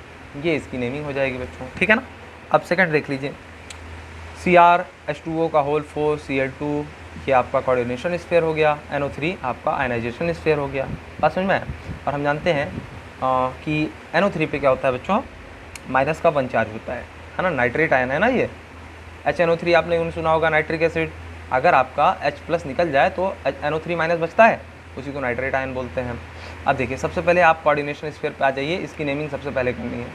ये इसकी नेमिंग हो जाएगी बच्चों, ठीक है ना। अब सेकंड देख लीजिए, CrH2O का होल 4 Cl2, ये आपका कोऑर्डिनेशन स्फीयर हो गया। NO3 आपका आयनाइजेशन स्फीयर हो गया। बात समझ में आया। और हम जानते हैं कि NO3 पे क्या होता है बच्चों, -1 चार्ज होता है ना, नाइट्रेट आयन है ना ये। HNO3 आपने सुना होगा, नाइट्रिक एसिड। अगर आपका H+ निकल जाए तो NO3- बचता है, उसी को नाइट्रेट आयन बोलते हैं। अब देखिए, सबसे पहले आप कोऑर्डिनेशन स्फीयर पे आ जाइए, इसकी नेमिंग सबसे पहले करनी है।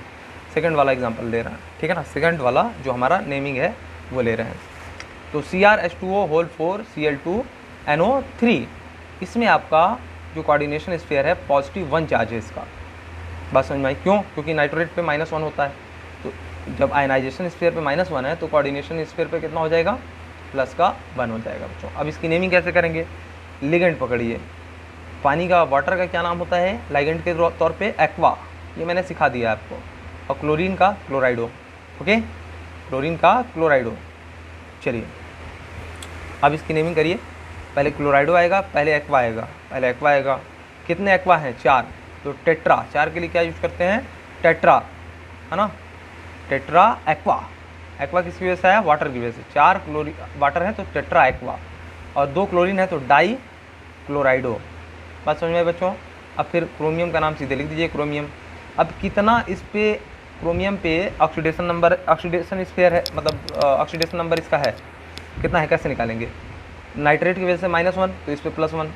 सेकंड वाला एग्जांपल ले रहे हैं, ठीक है ना, सेकंड वाला जो हमारा नेमिंग है वो ले रहे हैं। तो CrH2O होल 4 Cl2 NO3, इसमें आपका जो कोऑर्डिनेशन स्फीयर है +1 चार्ज है इसका। बात समझ में आई, क्यों, क्योंकि नाइट्रेट पे -1 होता है, तो जब आयनाइजेशन स्फीयर पे -1 है तो कोऑर्डिनेशन स्फीयर पे कितना हो जाएगा, प्लस का 1 हो जाएगा बच्चों। अब इसकी नेमिंग कैसे करेंगे, लिगेंड पकड़िए, पानी का वाटर का क्या नाम होता है लाइगेंड के तौर पे, एक्वा, ये मैंने सिखा दिया आपको, और क्लोरीन का क्लोराइडो, ओके, क्लोरीन का क्लोराइडो। चलिए अब इसकी नेमिंग करिए, पहले क्लोराइडो आएगा, पहले एक्वा आएगा, पहले एक्वा आएगा, कितने एक्वा हैं 4, तो टेट्रा, 4 के लिए क्या यूज करते हैं, टेट्रा, है ना, टेट्रा एक्वा, एक्वा किसकी वजह से है, वाटर की वजह से, 4 क्लोरीन वाटर है तो टेट्रा एक्वा, और 2 क्लोरीन है तो डाई क्लोराइडो। बात समझ में आए बच्चों। अब फिर क्रोमियम का नाम सीधे लिख दीजिए, क्रोमियम। अब कितना इस पे क्रोमियम पे ऑक्सीडेशन नंबर, ऑक्सीडेशन स्फीयर है, मतलब ऑक्सीडेशन नंबर इसका है कितना है, कैसे निकालेंगे, नाइट्रेट की वजह से -1 तो इस पे +1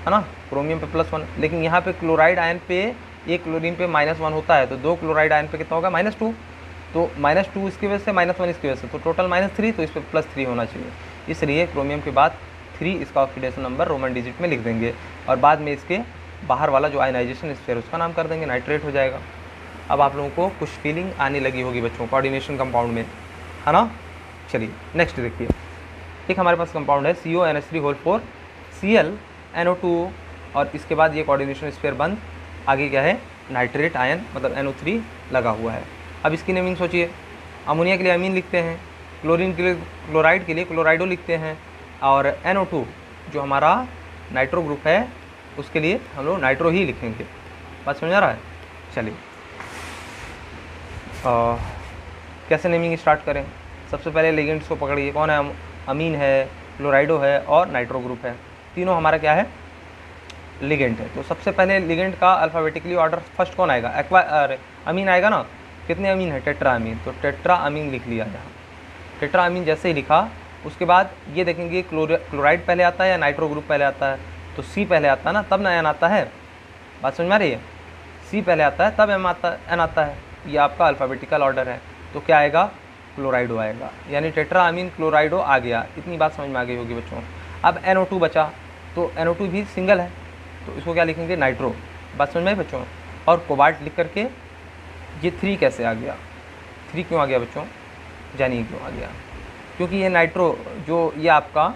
है ना, क्रोमियम पे +1, लेकिन यहाँ पे क्लोराइड आयन पे, एक क्लोरीन पे -1 होता है, तो 2 क्लोराइड आयन पे कितना होगा, -2, तो -2 इसकी वजह से, -1 इसकी वजह से, तो टोटल -3, तो इस पर +3 होना चाहिए, इसलिए क्रोमियम के बाद 3 इसका ऑक्सीडेशन नंबर रोमन डिजिट में लिख देंगे, और बाद में इसके बाहर वाला जो आयनाइजेशन स्फीयर उसका नाम कर देंगे नाइट्रेट हो जाएगा। अब आप लोगों को कुछ फीलिंग आने लगी होगी बच्चों कोऑर्डिनेशन कंपाउंड में, है ना। चलिए नेक्स्ट देखिए, एक हमारे पास कंपाउंड है CONH3 ClNO2, और इसके बाद ये कोऑर्डिनेशन स्फीयर बंद, आगे क्या है, नाइट्रेट आयन मतलब NO3 लगा हुआ है। अब इसकी नेमिंग सोचिए, अमोनिया के लिए अमीन लिखते हैं, क्लोरीन के लिए, क्लोराइड के लिए क्लोराइडो लिखते हैं, और NO2 जो हमारा नाइट्रो ग्रुप है उसके लिए हम लोग नाइट्रो ही लिखेंगे। बात समझ आ रहा है। चलिए कैसे नेमिंग स्टार्ट करें, सबसे पहले लिगेंड्स को पकड़िए, कौन है, अमीन है, क्लोराइडो है और नाइट्रो ग्रुप है, तीनों हमारा क्या है, लिगेंड है। तो सबसे पहले लिगेंड का अल्फ़ाबेटिकली ऑर्डर फर्स्ट कौन आएगा, एक्वा, अमीन आएगा ना, कितने अमीन है, टेट्रा अमीन, तो टेट्रा अमीन लिख लिया यहाँ, टेट्रा अमीन जैसे ही लिखा, उसके बाद ये देखेंगे क्लोराइड पहले आता है या नाइट्रो ग्रुप पहले आता है, तो C पहले आता है ना, तब ना N आता है, बात समझ में आ रही है, C पहले आता है तब N आता है, ये आपका अल्फ़ाबेटिकल ऑर्डर है, तो क्या आएगा, क्लोराइडो आएगा, यानी टेट्रा अमीन क्लोराइडो आ गया, इतनी बात समझ में आ गई होगी बच्चों। अब NO2 बचा, तो NO2 भी सिंगल है, तो इसको क्या लिखेंगे, नाइट्रो, बात समझ में आई बच्चों। और कोबाल्ट लिख करके ये 3 कैसे आ गया, 3 क्यों आ गया बच्चों, जानिए क्यों आ गया, क्योंकि ये नाइट्रो जो ये आपका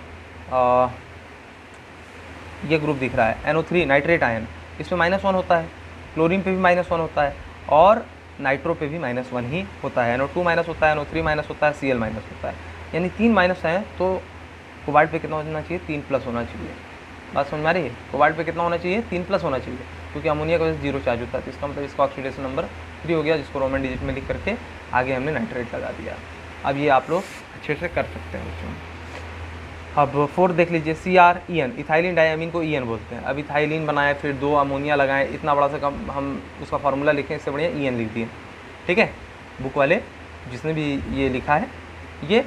ये ग्रुप दिख रहा है NO3 नाइट्रेट आयन, इसमें -1 होता है, क्लोरीन पे भी -1 होता है, और नाइट्रो पे भी -1 ही होता है, NO2 माइनस होता है, NO3 माइनस होता है, Cl माइनस होता है, यानी 3 माइनस हैं, तो कोबाल्ट पे कितना होना चाहिए, 3+ होना चाहिए। बात समझ में आ रही है, कोबाल्ट पे कितना होना चाहिए, 3+ होना चाहिए, क्योंकि अमोनिया का वजह से 0 चार्ज होता है, तो इसका मतलब इसका ऑक्सीडेशन नंबर 3 हो गया, जिसको रोमन डिजिट में लिख करके आगे हमने नाइट्रेट लगा दिया। अब ये आप लोग अच्छे से कर सकते हैं बच्चों। अब 4 देख लीजिए, CrEn, इथाइलिन डायमीन को EN बोलते हैं। अब इथाइलिन बनाए, फिर 2 अमोनिया लगाएं, इतना बड़ा सा कम हम उसका फार्मूला लिखें, इससे बढ़िया EN लिख दिए, ठीक है। बुक वाले जिसने भी ये लिखा है, ये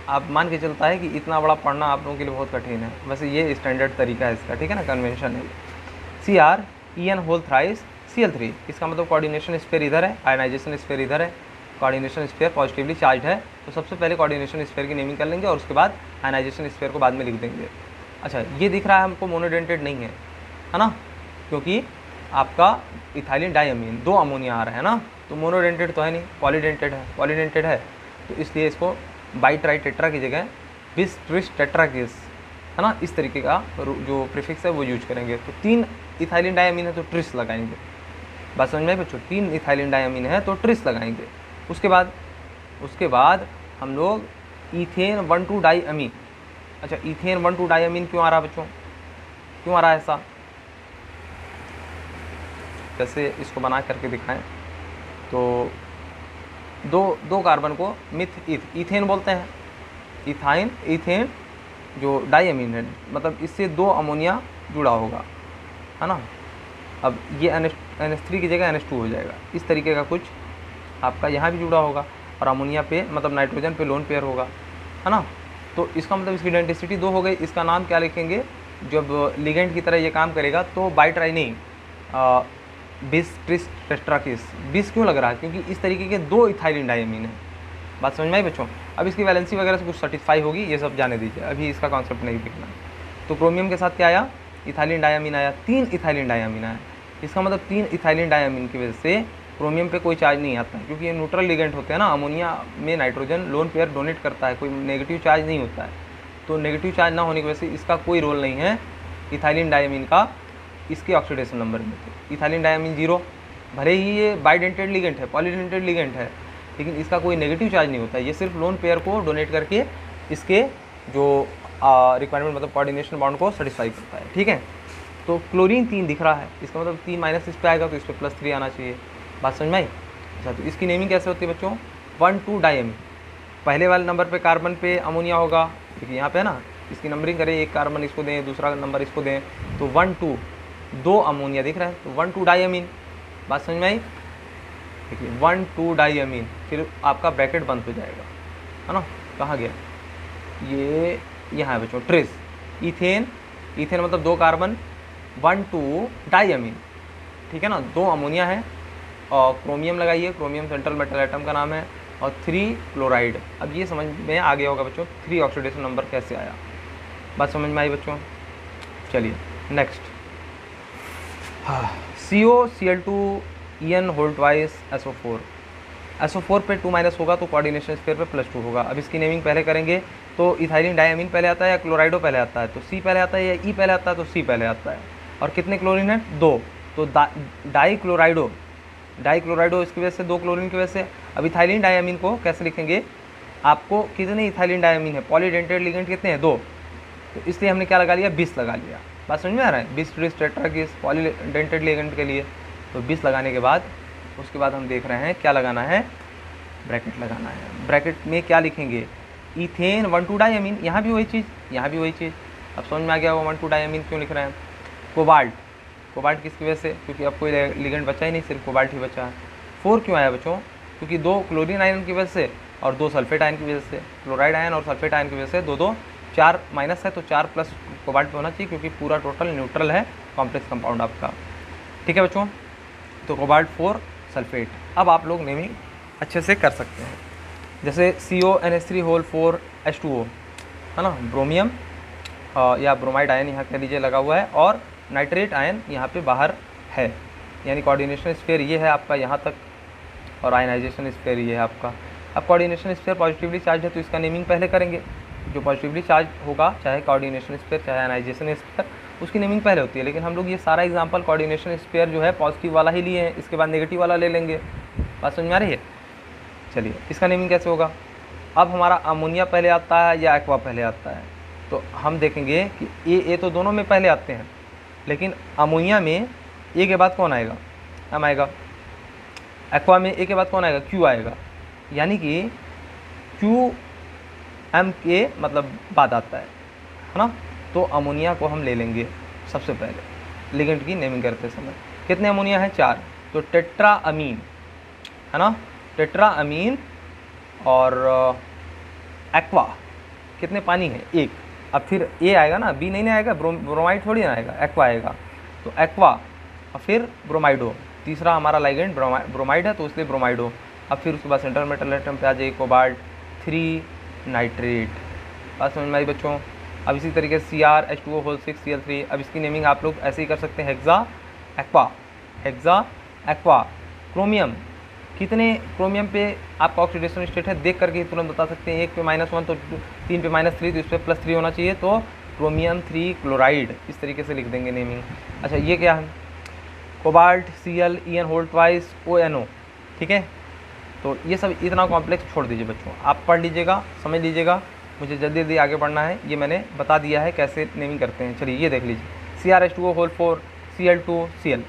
आप मान के चलता है कि इतना बड़ा पढ़ना आप लोगों के लिए बहुत कठिन है, वैसे ये स्टैंडर्ड तरीका है इसका, ठीक है ना, कन्वेंशन है। CrEn Cl3, इसका मतलब कोऑर्डिनेशन स्फीयर इधर है, आयनाइजेशन स्फीयर इधर है, कोऑर्डिनेशन स्फीयर पॉजिटिवली चार्ज है, तो सबसे पहले कोऑर्डिनेशन स्फीयर की नेमिंग कर लेंगे और उसके बाद आयनाइजेशन स्फीयर को बाद में लिख देंगे। अच्छा, ये दिख रहा है हमको मोनोडेंटेड नहीं है ना, क्योंकि आपका इथाइलिन डायमीन 2 अमोनिया आ रहा है ना, तो मोनोडेंटेड तो है नहीं, पॉलीडेंटेड है, तो इसलिए इसको बाई ट्राई टेट्रा की जगह बिस ट्रिस टेट्राकिस, है ना, इस तरीके का जो प्रीफिक्स है वो यूज करेंगे। तो 3 इथाइलिन डायमीन है तो ट्रिस लगाएंगे, बात समझ में बच्चों, 3 इथाइलिन डायमीन है तो ट्रिस लगाएंगे। उसके बाद हम लोग ईथेन 1,2 डाईअमीन, अच्छा ईथेन 1,2 डाईअमीन क्यों आ रहा है बच्चों, क्यों आ रहा है ऐसा, जैसे इसको बना करके दिखाएं, तो दो कार्बन को मिथ ईथेन बोलते हैं, ईथेन जो डाईअमीन है, मतलब इससे 2 अमोनिया जुड़ा होगा, है ना। अब ये NH3 की जगह NH2 हो जाएगा, इस तरीके का कुछ आपका यहाँ भी जुड़ा होगा, और अमोनिया पे मतलब नाइट्रोजन पे लोन पेयर होगा, है ना। तो इसका मतलब इसकी आइडेंटिसिटी 2 हो गई। इसका नाम क्या लिखेंगे, जब लिगेंड की तरह ये काम करेगा तो बाई ट्राई नहीं, बिस ट्रिस टेट्राकिस, बिस क्यों लग रहा है, क्योंकि इस तरीके के 2 इथाइलिन डायमीन है, बात समझ में आई बच्चों। अब इसकी वैलेंसी वगैरह से कुछ सर्टिफाई होगी, ये सब जाने दीजिए, अभी इसका कॉन्सेप्ट नहीं देखना। तो क्रोमियम के साथ क्या आया, इथाइलिन डायमीन आया, 3 इथाइलिन डायमीन आया, इसका मतलब 3 इथाइलिन डायमीन की वजह से क्रोमियम पे कोई चार्ज नहीं आता है, क्योंकि ये न्यूट्रल लिगेंड होते हैं ना, अमोनिया में नाइट्रोजन लोन पेयर डोनेट करता है, कोई नेगेटिव चार्ज नहीं होता है, तो नेगेटिव चार्ज ना होने की वजह से इसका कोई रोल नहीं है इथाइलिन डायमीन का इसके ऑक्सीडेशन नंबर में। तो इथाइलिन डायमीन 0, भले ही ये बाइडेंटेड लिगेंड है, पॉलीडेंटेड लिगेंड है, लेकिन इसका कोई नेगेटिव चार्ज नहीं होता है। ये सिर्फ लोन पेयर को डोनेट करके इसके जो रिक्वायरमेंट मतलब कोऑर्डिनेशन बॉन्ड को सेटिस्फाई करता है। ठीक है, तो क्लोरीन 3 दिख रहा है, इसका मतलब 3 माइनस इस पर आएगा तो इस पर +3 आना चाहिए। बात समझ में आई? अच्छा, तो इसकी नेमिंग कैसे होती है बच्चों? 1,2 डायमीन, पहले वाले नंबर पे कार्बन पे अमोनिया होगा, क्योंकि यहाँ पे है ना, इसकी नंबरिंग करें, एक कार्बन इसको दें, दूसरा नंबर इसको दें, तो 1 2 2 अमोनिया दिख रहा है, तो 1,2 डायमीन। बात समझ में आई? देखिए 1,2 डायमीन, फिर आपका ब्रैकेट बंद हो जाएगा, है ना। कहाँ गया ये? यहाँ है बच्चों, ट्रेस इथेन, इथेन मतलब 2 कार्बन, 1,2 डायमीन, ठीक है ना, 2 अमोनिया है, और क्रोमियम लगाइए, क्रोमियम सेंट्रल मेटल एटम का नाम है, और 3 क्लोराइड। अब ये समझ में आ गया होगा बच्चों 3 ऑक्सीडेशन नंबर कैसे आया। बात समझ में आई बच्चों? चलिए नेक्स्ट, हाँ, COCl2 whole twice SO4, SO4 पे 2- होगा तो कोऑर्डिनेशन स्फीयर पे +2 होगा। अब इसकी नेमिंग पहले करेंगे, तो इथाइलिन डायमीन पहले आता है या क्लोराइडो पहले आता है? तो C पहले आता है, या E पहले आता है? तो C पहले आता है। और कितने क्लोरीन है? 2, तो डाई क्लोराइडो इसकी वजह से 2 क्लोरीन की वजह से। अब इथाइलिन डायमीन को कैसे लिखेंगे? आपको कितने इथाइलिन डायमीन है? पॉलीडेंटेड लिगेंड कितने हैं? 2, तो इसलिए हमने क्या लगा लिया? 20 लगा लिया। बात समझ में आ रहा है? 20 ट्रिस टेट्रा की पॉलीडेंटेड लिगेंड के लिए, तो 20 लगाने के बाद उसके बाद हम देख रहे हैं क्या लगाना है, ब्रैकेट लगाना है। ब्रैकेट में क्या लिखेंगे? इथेन 1,2 डायमीन, यहाँ भी वही चीज़, यहाँ भी वही चीज़। अब समझ में आ गया होगा 1,2 डायमीन क्यों लिख रहे हैं। कोबाल्ट, कोबाल्ट किसकी वजह से? क्योंकि अब कोई लिगेंड बचा ही नहीं, सिर्फ कोबाल्ट ही बचा है। 4 क्यों आया बच्चों? क्योंकि 2 क्लोरीन आयन की वजह से और 2 सल्फेट आयन की वजह से, क्लोराइड आयन और सल्फेट आयन की वजह से 2 4 माइनस है, तो 4 प्लस कोबाल्ट पे होना चाहिए, क्योंकि पूरा टोटल न्यूट्रल है कॉम्प्लेक्स कंपाउंड आपका। ठीक है बच्चों, तो कोबाल्ट 4 सल्फेट। अब आप लोग नेमिंग अच्छे से कर सकते हैं, जैसे CONH3 होल 4 H2O, है ना, ब्रोमियम या ब्रोमाइड आयन यहाँ कह लीजिए लगा हुआ है, और नाइट्रेट आयन यहाँ पे बाहर है, यानी कोऑर्डिनेशन स्फीयर ये है आपका यहाँ तक, और आयनाइजेशन स्फीयर ये है आपका। अब कोऑर्डिनेशन स्फीयर पॉजिटिवली चार्ज है, तो इसका नेमिंग पहले करेंगे। जो पॉजिटिवली चार्ज होगा, चाहे कोऑर्डिनेशन स्फीयर चाहे आयनाइजेशन स्फीयर, उसकी नेमिंग पहले होती है। लेकिन हम लोग ये सारा एग्जांपल कोऑर्डिनेशन स्फीयर जो है पॉजिटिव वाला ही लिए हैं, इसके बाद नेगेटिव वाला ले लेंगे। बात समझ में आ रही है? चलिए, इसका नेमिंग कैसे होगा? अब हमारा अमोनिया पहले आता है या एक्वा पहले आता है? तो हम देखेंगे कि ए तो दोनों में पहले आते हैं, लेकिन अमोनिया में ए के बाद कौन आएगा? एम आएगा। एक्वा में ए के बाद कौन आएगा? क्यू आएगा। यानी कि क्यू एम के मतलब बाद आता है ना। तो अमोनिया को हम ले लेंगे सबसे पहले लिगेंड की नेमिंग करते समय। कितने अमोनिया है? 4, तो टेट्रा अमीन, है ना, टेट्रा अमीन। और एक्वा कितने पानी है? 1। अब फिर ए आएगा ना, बी नहीं आएगा, ब्रोमाइड थोड़ी ना आएगा, एक्वा आएगा, तो एक्वा, और फिर ब्रोमाइडो, तीसरा हमारा लाइगेंड ब्रोमाइड है तो इसलिए ब्रोमाइडो। अब फिर उसके बाद सेंट्रल मेटल एटम पे आ जाइए, कोबाल्ट 3 नाइट्रेट। बात समझ में आई बच्चों? अब इसी तरीके से CrH2O होल 6 Cl3। अब इसकी नेमिंग आप लोग ऐसे ही कर सकते हैं, hexa aqua, hexa aqua. Chromium, कितने क्रोमियम पे आपका ऑक्सीडेशन स्टेट है देख करके तुरंत बता सकते हैं। 1 पे -1 तो 3 पे -3, तो इस पर +3 होना चाहिए, तो क्रोमियम 3 क्लोराइड, इस तरीके से लिख देंगे नेमिंग। अच्छा, ये क्या है? Cobalt Cl En whole twice ONO। ठीक है, तो ये सब इतना कॉम्प्लेक्स छोड़ दीजिए बच्चों, आप पढ़ लीजिएगा, समझ लीजिएगा, मुझे जल्दी जल्दी आगे बढ़ना है। ये मैंने बता दिया है कैसे नेमिंग करते हैं। चलिए ये देख लीजिए, CrH2O होल 4 Cl2 Cl,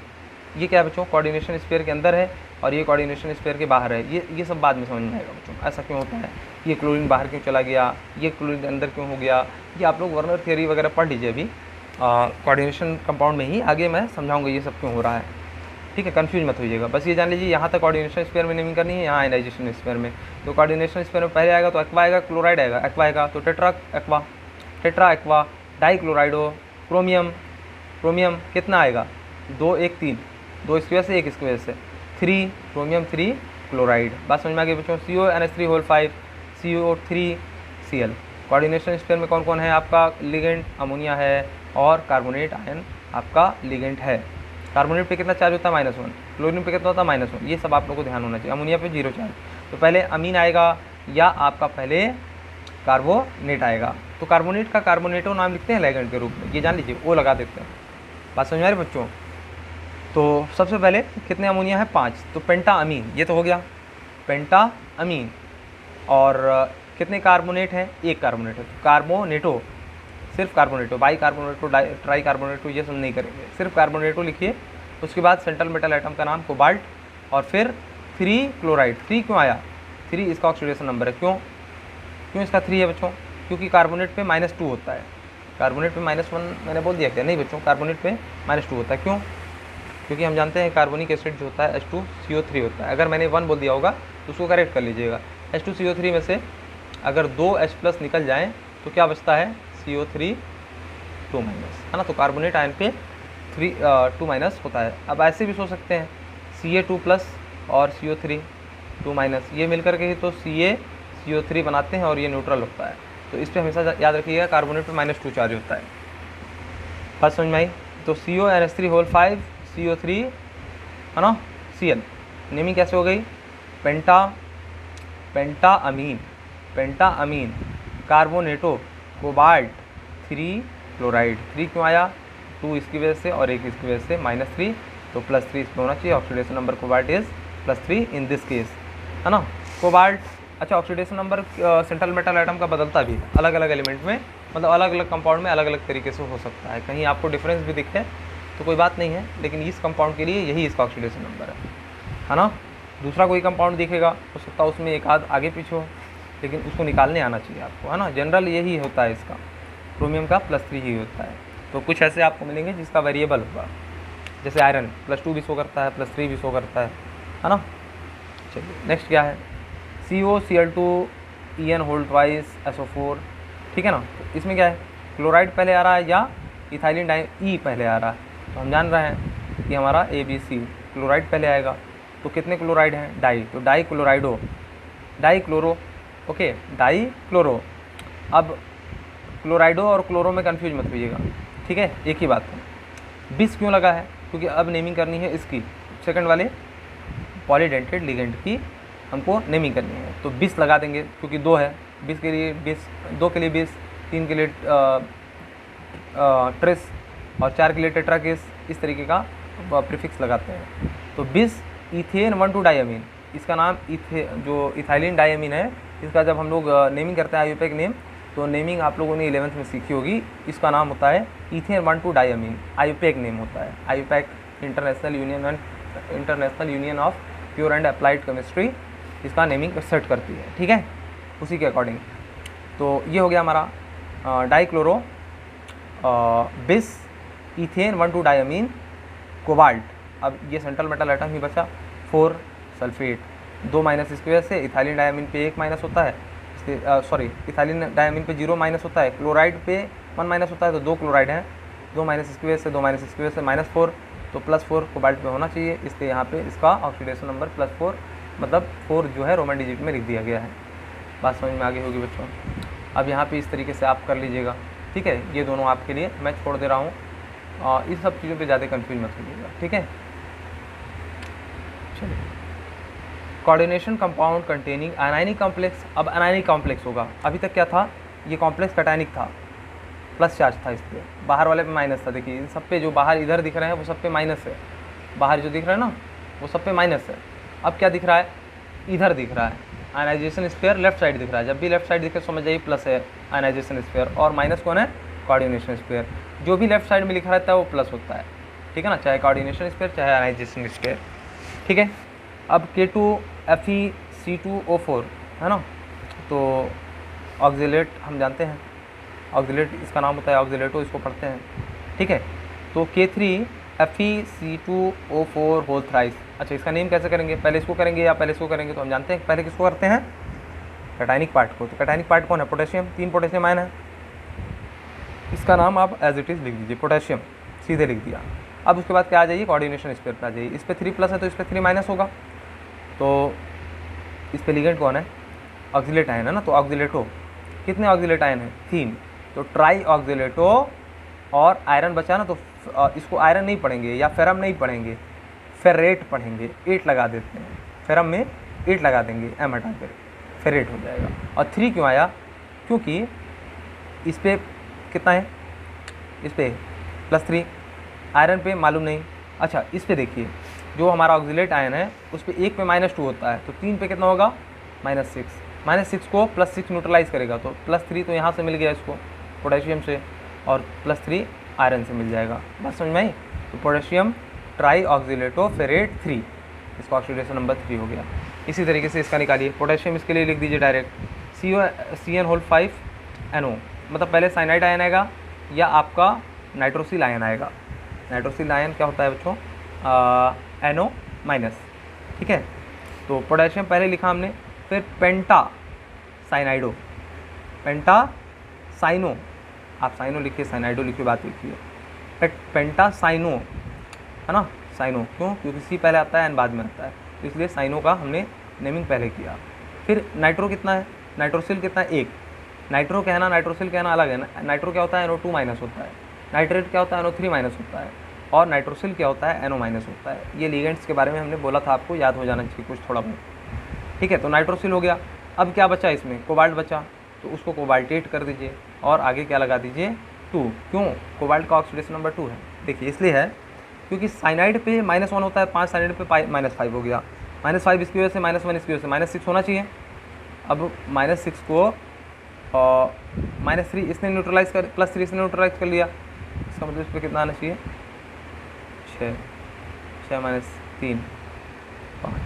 ये क्या है बच्चों? कोऑर्डिनेशन स्फीयर के अंदर है, और ये कोऑर्डिनेशन स्फीयर के बाहर है। ये सब बाद में समझ में आएगा बच्चों, ऐसा क्यों होता है, ये क्लोरीन बाहर क्यों चला गया, ये क्लोरीन अंदर क्यों हो गया, ये आप लोग वर्नर थ्योरी वगैरह पढ़ लीजिए। अभी कोऑर्डिनेशन कंपाउंड में ही आगे मैं समझाऊंगा ये सब क्यों हो रहा है। ठीक है, कंफ्यूज मत होइएगा, बस ये जान लीजिए यहाँ तक कोऑर्डिनेशन स्फीयर में नेमिंग करनी है, यहाँ आयनाइजेशन स्फीयर में। तो कोऑर्डिनेशन स्फीयर में पहले आएगा तो एक्वा आएगा, क्लोराइड आएगा, एक्वा आएगा, तो tetra aqua, die क्लोराइडो, chromium, chromium कितना आएगा? 2 1 3, 2 इसकी वजह से 1 इसकी वजह से 3, क्रोमियम 3 क्लोराइड। बात समझ में आ गई बच्चों? CONH3 whole 5 CO3 Cl। Coordination sphere में कौन कौन है आपका? लिगेंड अमोनिया है, और कार्बोनेट आयन आपका लिगेंड है। कार्बोनेट पे कितना चार्ज होता है? -1। क्लोरीन पे कितना होता है? -1। ये सब आप लोगों को ध्यान होना चाहिए। अमोनिया पे 0 चार्ज। तो पहले अमीन आएगा, या आपका पहले कार्बोनेट आएगा। तो कार्बोनेट का कार्बोनेटो नाम लिखते हैं लिगेंड के रूप में, ये जान लीजिए, ओ लगा देते हैं। बात समझ में आ रही बच्चों? तो सबसे पहले कितने अमोनिया है? 5, तो पेंटा अमीन ये तो हो गया, पेंटा अमीन। और कितने कार्बोनेट हैं? 1 कार्बोनेट है, तो कार्बोनेटो, सिर्फ कार्बोनेटो, बाई कार्बोनेटो, ट्राई कार्बोनेटो ये सब नहीं करेंगे, सिर्फ कार्बोनेटो लिखिए। उसके बाद सेंट्रल मेटल आइटम का नाम कोबाल्ट, और फिर 3 क्लोराइड। 3 क्यों आया? 3 इसका ऑक्सीडेशन नंबर है। क्यों इसका 3 है बच्चों? क्योंकि कार्बोनेट पे -2 होता है। कार्बोनेट पे -1 मैंने बोल दिया क्या? नहीं बच्चों, कार्बोनेट पे -2 होता है। क्यों? क्योंकि हम जानते हैं कार्बोनिक एसिड जो होता है H2CO3 होता है। अगर मैंने 1 बोल दिया होगा तो उसको करेक्ट कर लीजिएगा। H2CO3 में से अगर 2 H+ निकल जाएँ तो क्या बचता है? CO3 2-, है ना। तो कार्बोनेट आयन पे 2- होता है। अब ऐसे भी सोच सकते हैं Ca2+ और CO3 2-, ये मिलकर के ही तो CaCO3 बनाते हैं और ये न्यूट्रल होता है। तो इस पर हमेशा याद रखिएगा कार्बोनेट पे -2 चार्ज होता है। बात समझ में आई? तो CONH3 CO3 है ना, Cl। नेमिंग कैसे हो गई? पेंटा अमीन कार्बोनेटो कोबाल्ट 3 क्लोराइड। 3 क्यों आया? 2 इसकी वजह से और 1 इसकी वजह से, -3, तो +3 इसमें होना चाहिए। Oxidation number cobalt is +3 in this case, है ना। कोबाल्ट, अच्छा oxidation number central metal atom का बदलता भी है अलग अलग एलिमेंट में, मतलब अलग अलग कंपाउंड में अलग अलग तरीके से हो सकता है। कहीं आपको डिफरेंस भी दिखे तो कोई बात नहीं है, लेकिन इस कंपाउंड के लिए यही इसका ऑक्सीडेशन नंबर है ना। दूसरा कोई कंपाउंड दिखेगा, हो सकता है उसमें एक आध आगे पीछे हो, लेकिन उसको निकालने आना चाहिए आपको, है ना। जनरल यही होता है इसका, क्रोमियम का +3 ही होता है। तो कुछ ऐसे आपको मिलेंगे जिसका वेरिएबल होगा, जैसे आयरन +2 भी शो करता है, +3 भी शो करता है ना। चलिए नेक्स्ट क्या है? COCl2En2 SO4, ठीक है ना। तो इसमें क्या है? क्लोराइड पहले आ रहा है या इथाइलिन ई पहले आ रहा है? तो हम जान रहे हैं कि हमारा ABC क्लोराइड पहले आएगा। तो कितने क्लोराइड हैं? डाई, तो di chlorido, di chloro, okay, di chloro. अब क्लोराइडो और क्लोरो में कंफ्यूज मत होइएगा, ठीक है, एक ही बात है। बिस क्यों लगा है? क्योंकि अब नेमिंग करनी है इसकी, सेकंड वाले पॉलीडेंटेड लिगेंड की हमको नेमिंग करनी है। तो बिस लगा देंगे क्योंकि 2 है, 20 के लिए 20, 2 के लिए 20, 3 के लिए ट्रेस और 4 के लिए टेट्राकेस, इस तरीके का प्रीफिक्स लगाते हैं। तो बिस इथेन 1,2-डाइअमीन, इसका नाम जो इथाइलिन डाइअमीन है, इसका जब हम लोग नेमिंग करते हैं आयुपैक नेम, तो नेमिंग आप लोगों ने 11th में सीखी होगी। इसका नाम होता है इथेन 1,2-डाइअमीन, आयुपैक नेम होता है। IUPAC international union of pure and applied chemistry इसका नेमिंग सेट करती है, ठीक है, उसी के अकॉर्डिंग। तो ये हो गया हमारा डाईक्लोरो बिस इथेन 1,2-डाइअमीन कोबाल्ट। अब ये सेंट्रल मेटल आइटम ही बचा। 4 सल्फेट, 2- इसकी वजह से इथाइलिन डाइअमीन पे 1- होता है, सॉरी इथाइलिन डाइअमीन पे 0- होता है, क्लोराइड पे 1- होता है, तो 2 क्लोराइड हैं, 2- इसकी वजह से, 2- इसकी वजह से -4, तो +4 कोबाल्ट पे होना चाहिए, इसलिए यहाँ पे इसका ऑक्सीडेशन नंबर +4, मतलब 4 जो है रोमन डिजिट में लिख दिया गया है। बात समझ में आगे होगी बच्चों। अब यहाँ पे इस तरीके से आप कर लीजिएगा, ठीक है। ये दोनों आपके लिए मैं छोड़ दे रहा हूँ, इस सब चीज़ों पे ज़्यादा कंफ्यूज मत होइएगा, ठीक है। चलिए, कोऑर्डिनेशन कंपाउंड कंटेनिंग आयनाइनिक कॉम्प्लेक्स। अब आयनाइनिक कॉम्प्लेक्स होगा। अभी तक क्या था? ये कॉम्प्लेक्स कैटायनिक था, प्लस चार्ज था इस पर, बाहर वाले पे माइनस था। देखिए इन सब पे जो बाहर इधर दिख रहे हैं वो सब पे माइनस है, बाहर जो दिख रहा है ना वो सब पे माइनस है। अब क्या दिख रहा है? इधर दिख रहा है आयनाइजेशन स्फीयर, लेफ्ट साइड दिख रहा है। जब भी लेफ्ट साइड दिखे समझ जाइए प्लस है आयनाइजेशन स्फीयर, और माइनस कौन है? Coordination sphere. जो भी लेफ्ट साइड में लिखा रहता है वो प्लस होता है, ठीक है ना, चाहे कोऑर्डिनेशन स्फीयर चाहे आयनाइजेशन स्फीयर, ठीक है। अब K2Fe2O4 है ना, तो ऑक्जिलेट हम जानते हैं, ऑक्जिलेट इसका नाम होता है ऑक्जिलेटो, इसको पढ़ते हैं, ठीक है। तो K3Fe2O4 होल थ्राइस। अच्छा इसका नेम कैसे करेंगे? पहले इसको करेंगे या पहले इसको करेंगे? तो हम जानते हैं पहले किसको करते हैं? कैटायनिक पार्ट को। तो कैटायनिक पार्ट कौन है? पोटेशियम, 3 पोटेशियम आयन है, इसका नाम आप एज इट इज़ लिख दीजिए, पोटेशियम, सीधे लिख दिया। अब उसके बाद क्या आ जाइए? कोऑर्डिनेशन स्फीयर पे आ जाइए। इस पर 3+ है तो इस पर 3- होगा, तो इस पर लिगेंड कौन है? ऑक्जिलेट आयन है ना, तो ऑक्जिलेटो। कितने ऑक्जिलेट आयन है? 3, तो ट्राई ऑक्जिलेटो। और आयरन बचा ना, तो इसको आयरन नहीं पढ़ेंगे या फेरम नहीं पढ़ेंगे, फेरेट पढ़ेंगे, 8 लगा देते हैं, फेरम में 8 लगा देंगे, एम हटा कर फेरेट हो जाएगा। और 3 क्यों आया? क्योंकि इस पे कितना है, इस पे +3, आयरन पे मालूम नहीं। अच्छा इस पे देखिए जो हमारा ऑक्सीलेट आयन है उस पे एक पे -2 होता है, तो 3 पे कितना होगा -6। -6 को +6 न्यूट्रलाइज करेगा, तो +3 तो यहाँ से मिल गया इसको पोटेशियम से, और +3 आयरन से मिल जाएगा। बात समझ में आई? तो पोटेशियम ट्राई ऑक्सीलेटो फेरेट 3, इसका ऑक्सीडेशन नंबर 3 हो गया। इसी तरीके से इसका निकालिए, पोटेशियम इसके लिए लिख दीजिए डायरेक्ट CN5NO, मतलब पहले साइनाइड आयन आएगा या आपका नाइट्रोसिल आयन आएगा। नाइट्रोसिल आयन क्या होता है बच्चों, NO-, ठीक है। तो पोटेशियम पहले लिखा हमने, फिर पेंटा साइनाइडो, पेंटा साइनो, आप साइनो लिखिए साइनाइडो लिखिए, बात लिखिए पेंटा साइनो, है ना, साइनो क्यों, क्योंकि सी पहले आता है एन बाद में आता है, तो इसलिए साइनो का हमने नेमिंग पहले किया। फिर नाइट्रो कितना है, नाइट्रोसिल कितना है 1, नाइट्रो कहना नाइट्रोसिल कहना अलग है ना। नाइट्रो क्या होता है NO2- होता है, नाइट्रेट क्या होता है NO3- होता है, और नाइट्रोसिल क्या होता है NO- होता है। ये लिगेंड्स के बारे में हमने बोला था, आपको याद हो जाना चाहिए कुछ थोड़ा बहुत, ठीक है। तो नाइट्रोसिल हो गया। अब क्या बचा इसमें, कोबाल्ट बचा, तो उसको कोबाल्टेट कर दीजिए और आगे क्या लगा दीजिए 2, क्यों, कोबाल्ट का ऑक्सीडेशन नंबर 2 है। देखिए इसलिए है क्योंकि साइनाइड पे -1 होता है, 5 साइनाइड पे -5 हो गया, -5 इसकी वजह से, -1 इसकी वजह से, -6 होना चाहिए। अब -6 को -3 इसने न्यूट्रलाइज कर, +3 इसने न्यूट्रलाइज कर लिया, इसका मतलब इस पर कितना आना चाहिए 6 -3 5।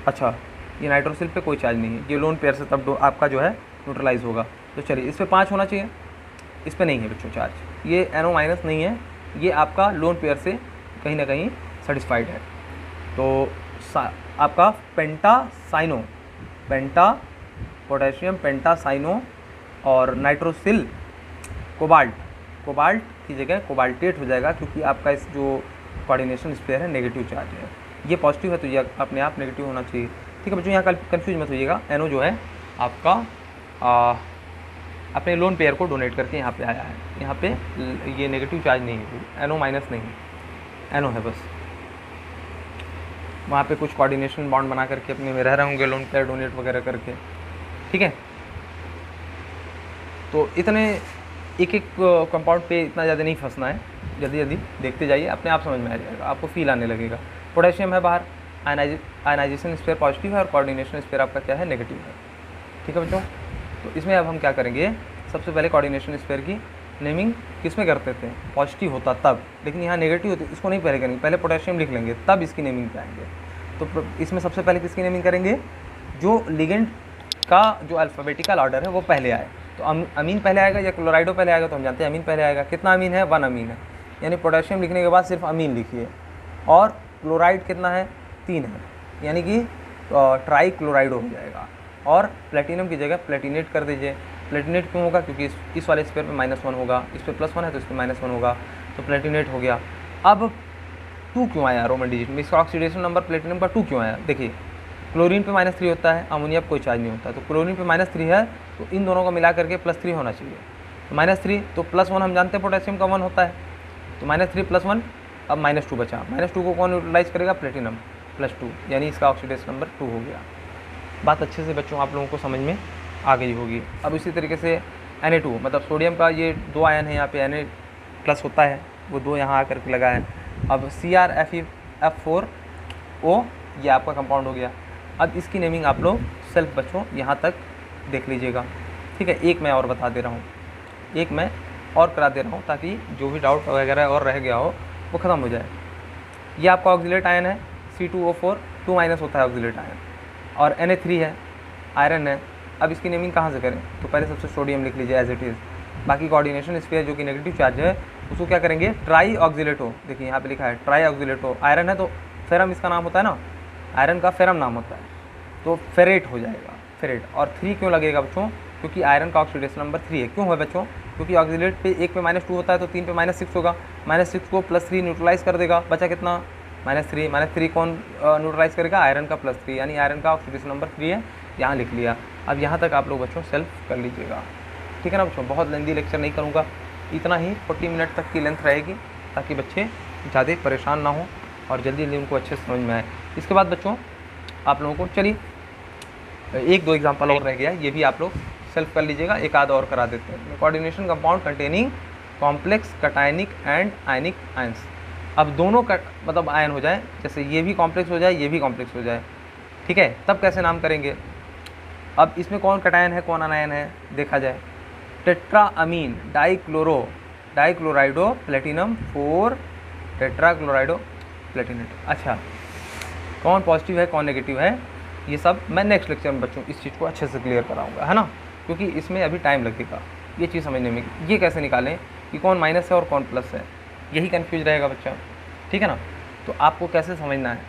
अच्छा ये नाइट्रोसिल पे कोई चार्ज नहीं है, ये लोन पेयर से तब आपका जो है न्यूट्रलाइज होगा। तो चलिए इस पे 5 होना चाहिए, इस पे नहीं है बच्चों चार्ज, ये NO- नहीं है, ये आपका लोन पेयर से कहीं ना कहीं सेटिस्फाइड है। तो आपका पेंटासाइनो, पेंटा पोटेशियम पेंटासाइनो और नाइट्रोसिल कोबाल्ट, कोबाल्ट की जगह कोबाल्टेट हो जाएगा, क्योंकि आपका इस जो कोऑर्डिनेशन स्पेयर है नेगेटिव चार्ज है, ये पॉजिटिव है तो ये अपने आप नेगेटिव होना चाहिए, ठीक है बच्चों। यहाँ कन्फ्यूज मत होइएगा, NO जो है आपका अपने लोन पेयर को डोनेट करके यहाँ पे आया है, यहाँ पे ये नेगेटिव चार्ज नहीं है, NO- नहीं, NO है बस। वहाँ पे कुछ कोऑर्डिनेशन बॉन्ड बना करके अपने में रह रहे होंगे लोन पेयर डोनेट वगैरह करके, ठीक है। तो इतने एक कंपाउंड पे इतना ज़्यादा नहीं फंसना है, जल्दी जल्दी देखते जाइए, अपने आप समझ में आ जाएगा, आपको फील आने लगेगा। पोटेशियम है बाहर, आयनाइजेशन स्पेयर पॉजिटिव है और कोऑर्डिनेशन स्पेयर आपका क्या है नेगेटिव है, ठीक है बच्चों। तो इसमें अब हम क्या करेंगे, सबसे पहले कोऑर्डिनेशन स्पेयर की नेमिंग किस में करते थे, पॉजिटिव होता तब, लेकिन यहाँ नेगेटिव होती, इसको नहीं पहले करेंगे, पहले पोटेशियम लिख लेंगे तब इसकी नेमिंग पे आएंगे। तो इसमें सबसे पहले किसकी नेमिंग करेंगे, जो लिगेंड का जो अल्फ़ाबेटिकल ऑर्डर है वो पहले आए। तो अमीन पहले आएगा या क्लोराइडो पहले आएगा, तो हम जानते हैं अमीन पहले आएगा। कितना अमीन है, 1 अमीन है, यानी पोटेशियम लिखने के बाद सिर्फ अमीन लिखिए, और क्लोराइड कितना है 3 है, यानी कि ट्राई क्लोराइडो हो जाएगा। और प्लेटिनम की जगह प्लेटिनेट कर दीजिए। प्लेटिनेट क्यों होगा, क्योंकि इस वाले स्पेयर पे -1 होगा, इस पर +1 है तो इस पर -1 होगा, तो प्लेटिनेट हो गया। अब 2 क्यों आया रोमन डिजिट में, इसका ऑक्सीडेशन नंबर प्लेटिनम का 2 क्यों आया, देखिए क्लोरीन पे -3 होता है, अमोनिया पे कोई चार्ज नहीं होता, तो क्लोरीन पे -3 है, तो इन दोनों को मिला करके +3 होना चाहिए। तो -3 तो +1 हम जानते हैं पोटेशियम का 1 होता है, तो -3 + 1, अब -2 बचा, -2 को कौन यूटिलाइज करेगा, प्लेटिनम, +2, यानी इसका ऑक्सीडेशन नंबर 2 हो गया। बात अच्छे से बच्चों आप लोगों को समझ में आ गई होगी। अब इसी तरीके से Na2 मतलब सोडियम का ये 2 आयन है, यहाँ पे Na+ होता है, वो 2 यहाँ आकर के लगा है। अब CrFeF4O ये आपका कंपाउंड हो गया। अब इसकी नेमिंग आप लोग सेल्फ बच्चों यहाँ तक देख लीजिएगा, ठीक है। एक मैं और बता दे रहा हूँ, एक मैं और करा दे रहा हूँ, ताकि जो भी डाउट वगैरह और रह गया हो वो ख़त्म हो जाए। ये आपका ऑक्सीलेट आयन है C2O4, 2- होता है ऑक्सीलेट आयन, और Na3 है, आयरन है। अब इसकी नेमिंग कहाँ से करें, तो पहले सबसे सोडियम लिख लीजिए एज इट इज़, बाकी कोऑर्डिनेशन स्पेयर जो कि नेगेटिव चार्ज है उसको क्या करेंगे, ट्राई ऑक्सीलेटो, देखिए यहाँ पे लिखा है ट्राई ऑक्सीलेटो, आयरन है तो फेरम इसका नाम होता है ना, आयरन का फेरम नाम होता है, तो फेरेट हो जाएगा, फेरेट। और 3 क्यों लगेगा बच्चों, क्योंकि आयरन का ऑक्सीडेशन नंबर 3 है। क्यों है बच्चों, क्योंकि ऑक्सीलेट पे 1 पे -2 होता है, तो 3 पे -6 होगा, -6 को +3 न्यूट्रलाइज कर देगा, बचा कितना -3, -3 कौन न्यूट्रलाइज करेगा, आयरन का +3, यानी आयरन का ऑक्सीडेशन नंबर 3 है, यहाँ लिख लिया। अब यहाँ तक आप लोग बच्चों सेल्फ कर लीजिएगा, ठीक है ना बच्चों। बहुत लेंदी लेक्चर नहीं करूँगा, इतना ही 40 मिनट तक की लेंथ रहेगी, ताकि बच्चे ज़्यादा परेशान ना हो और जल्दी जल्दी उनको अच्छे से समझ में आए। इसके बाद बच्चों आप लोगों को चलिए 1-2 एग्जाम्पल और रह गया, ये भी आप लोग सेल्फ कर लीजिएगा, एक आध और करा देते हैं। Coordination compound containing complex cationic and ionic ions. अब दोनों का मतलब आयन हो जाए, जैसे ये भी कॉम्प्लेक्स हो जाए, ये भी कॉम्प्लेक्स हो जाए, ठीक है, तब कैसे नाम करेंगे। अब इसमें कौन कटायन है कौन अनायन है देखा जाए। टेट्राअमीन डाइक्लोराइडो प्लेटिनम 4 टेट्राक्लोराइडो प्लेटिनेट। अच्छा, कौन पॉजिटिव है कौन नेगेटिव है, ये सब मैं नेक्स्ट लेक्चर में बच्चों इस चीज़ को अच्छे से क्लियर कराऊंगा, है ना, क्योंकि इसमें अभी टाइम लगेगा ये चीज़ समझने में। ये कैसे निकालें कि कौन माइनस है और कौन प्लस है, यही कन्फ्यूज रहेगा बच्चा, ठीक है ना। तो आपको कैसे समझना है,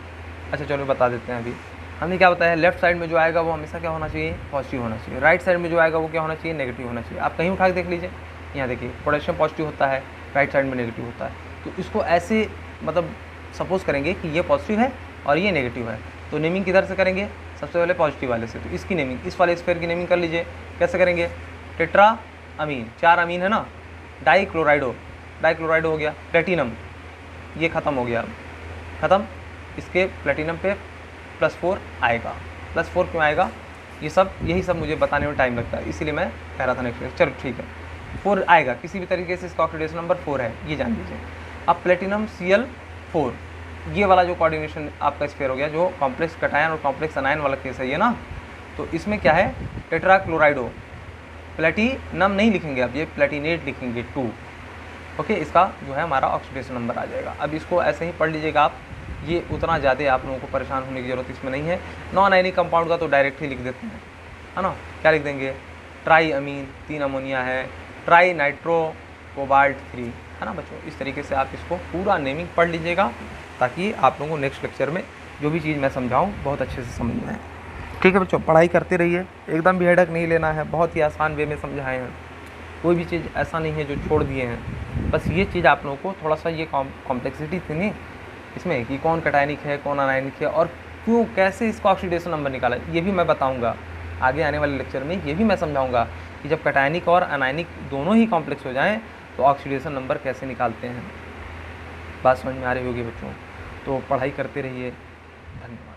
अच्छा चलो बता देते हैं। अभी हमने क्या बताया, लेफ्ट साइड में जो आएगा वो हमेशा क्या होना चाहिए, पॉजिटिव होना चाहिए। राइट साइड में जो आएगा वो क्या होना चाहिए, नेगेटिव होना चाहिए। आप कहीं उठा के देख लीजिए, यहाँ देखिए पोटेशियम पॉजिटिव होता है, राइट साइड में नेगेटिव होता है। तो इसको ऐसे मतलब सपोज करेंगे कि ये पॉजिटिव है और ये नेगेटिव है, तो नेमिंग किधर से करेंगे, सबसे पहले पॉजिटिव वाले से। तो इसकी नेमिंग, इस वाले स्फीयर की नेमिंग कर लीजिए, कैसे करेंगे, टेट्रा अमीन, 4 अमीन है ना, डाइक्लोराइडो हो गया, प्लेटिनम ये ख़त्म हो गया, ख़त्म, इसके प्लेटिनम पे +4 आएगा। +4 क्यों आएगा, ये सब यही सब मुझे बताने में टाइम लगता है, इसीलिए मैं कह रहा था नेक्स्ट। चलो ठीक है, 4 आएगा किसी भी तरीके से, इसका ऑक्सीडेशन नंबर 4 है, ये जान लीजिए। अब प्लेटिनम Cl4, ये वाला जो कोऑर्डिनेशन आपका स्फीयर हो गया, जो कॉम्प्लेक्स कटायन और कॉम्प्लेक्स अनायन वाला केस है ये ना, तो इसमें क्या है, टेट्राक्लोराइडो, प्लेटिनम नहीं लिखेंगे आप, ये प्लेटिनेट लिखेंगे 2, ओके, इसका जो है हमारा ऑक्सीडेशन नंबर आ जाएगा। अब इसको ऐसे ही पढ़ लीजिएगा आप, ये उतना ज़्यादा आप लोगों को परेशान होने की ज़रूरत इसमें नहीं है। नॉन आयनिक कंपाउंड का तो डायरेक्ट ही लिख देते हैं, है ना, क्या लिख देंगे, ट्राई अमीन 3 अमोनिया है, ट्राई नाइट्रो कोबाल्ट 3, है ना बच्चों। इस तरीके से आप इसको पूरा नेमिंग पढ़ लीजिएगा, ताकि आप लोगों को नेक्स्ट लेक्चर में जो भी चीज़ मैं समझाऊँ बहुत अच्छे से समझ में आए, ठीक है बच्चों। पढ़ाई करते रहिए, एकदम भी हेडक नहीं लेना है, बहुत ही आसान वे में समझाए हैं, कोई भी चीज़ ऐसा नहीं है जो छोड़ दिए हैं। बस ये चीज़ आप लोगों को थोड़ा सा ये कॉम्प्लेक्सिटी थी नहीं इसमें, कि कौन कटायनिक है कौन अनायनिक है और क्यों कैसे इसका ऑक्सीडेशन नंबर निकाला, ये भी मैं बताऊंगा आगे आने वाले लेक्चर में। ये भी मैं समझाऊंगा कि जब कटायनिक और अनायनिक दोनों ही कॉम्प्लेक्स हो जाएं तो ऑक्सीडेशन नंबर कैसे निकालते हैं। बात समझ में आ रही होगी बच्चों, तो पढ़ाई करते रहिए, धन्यवाद।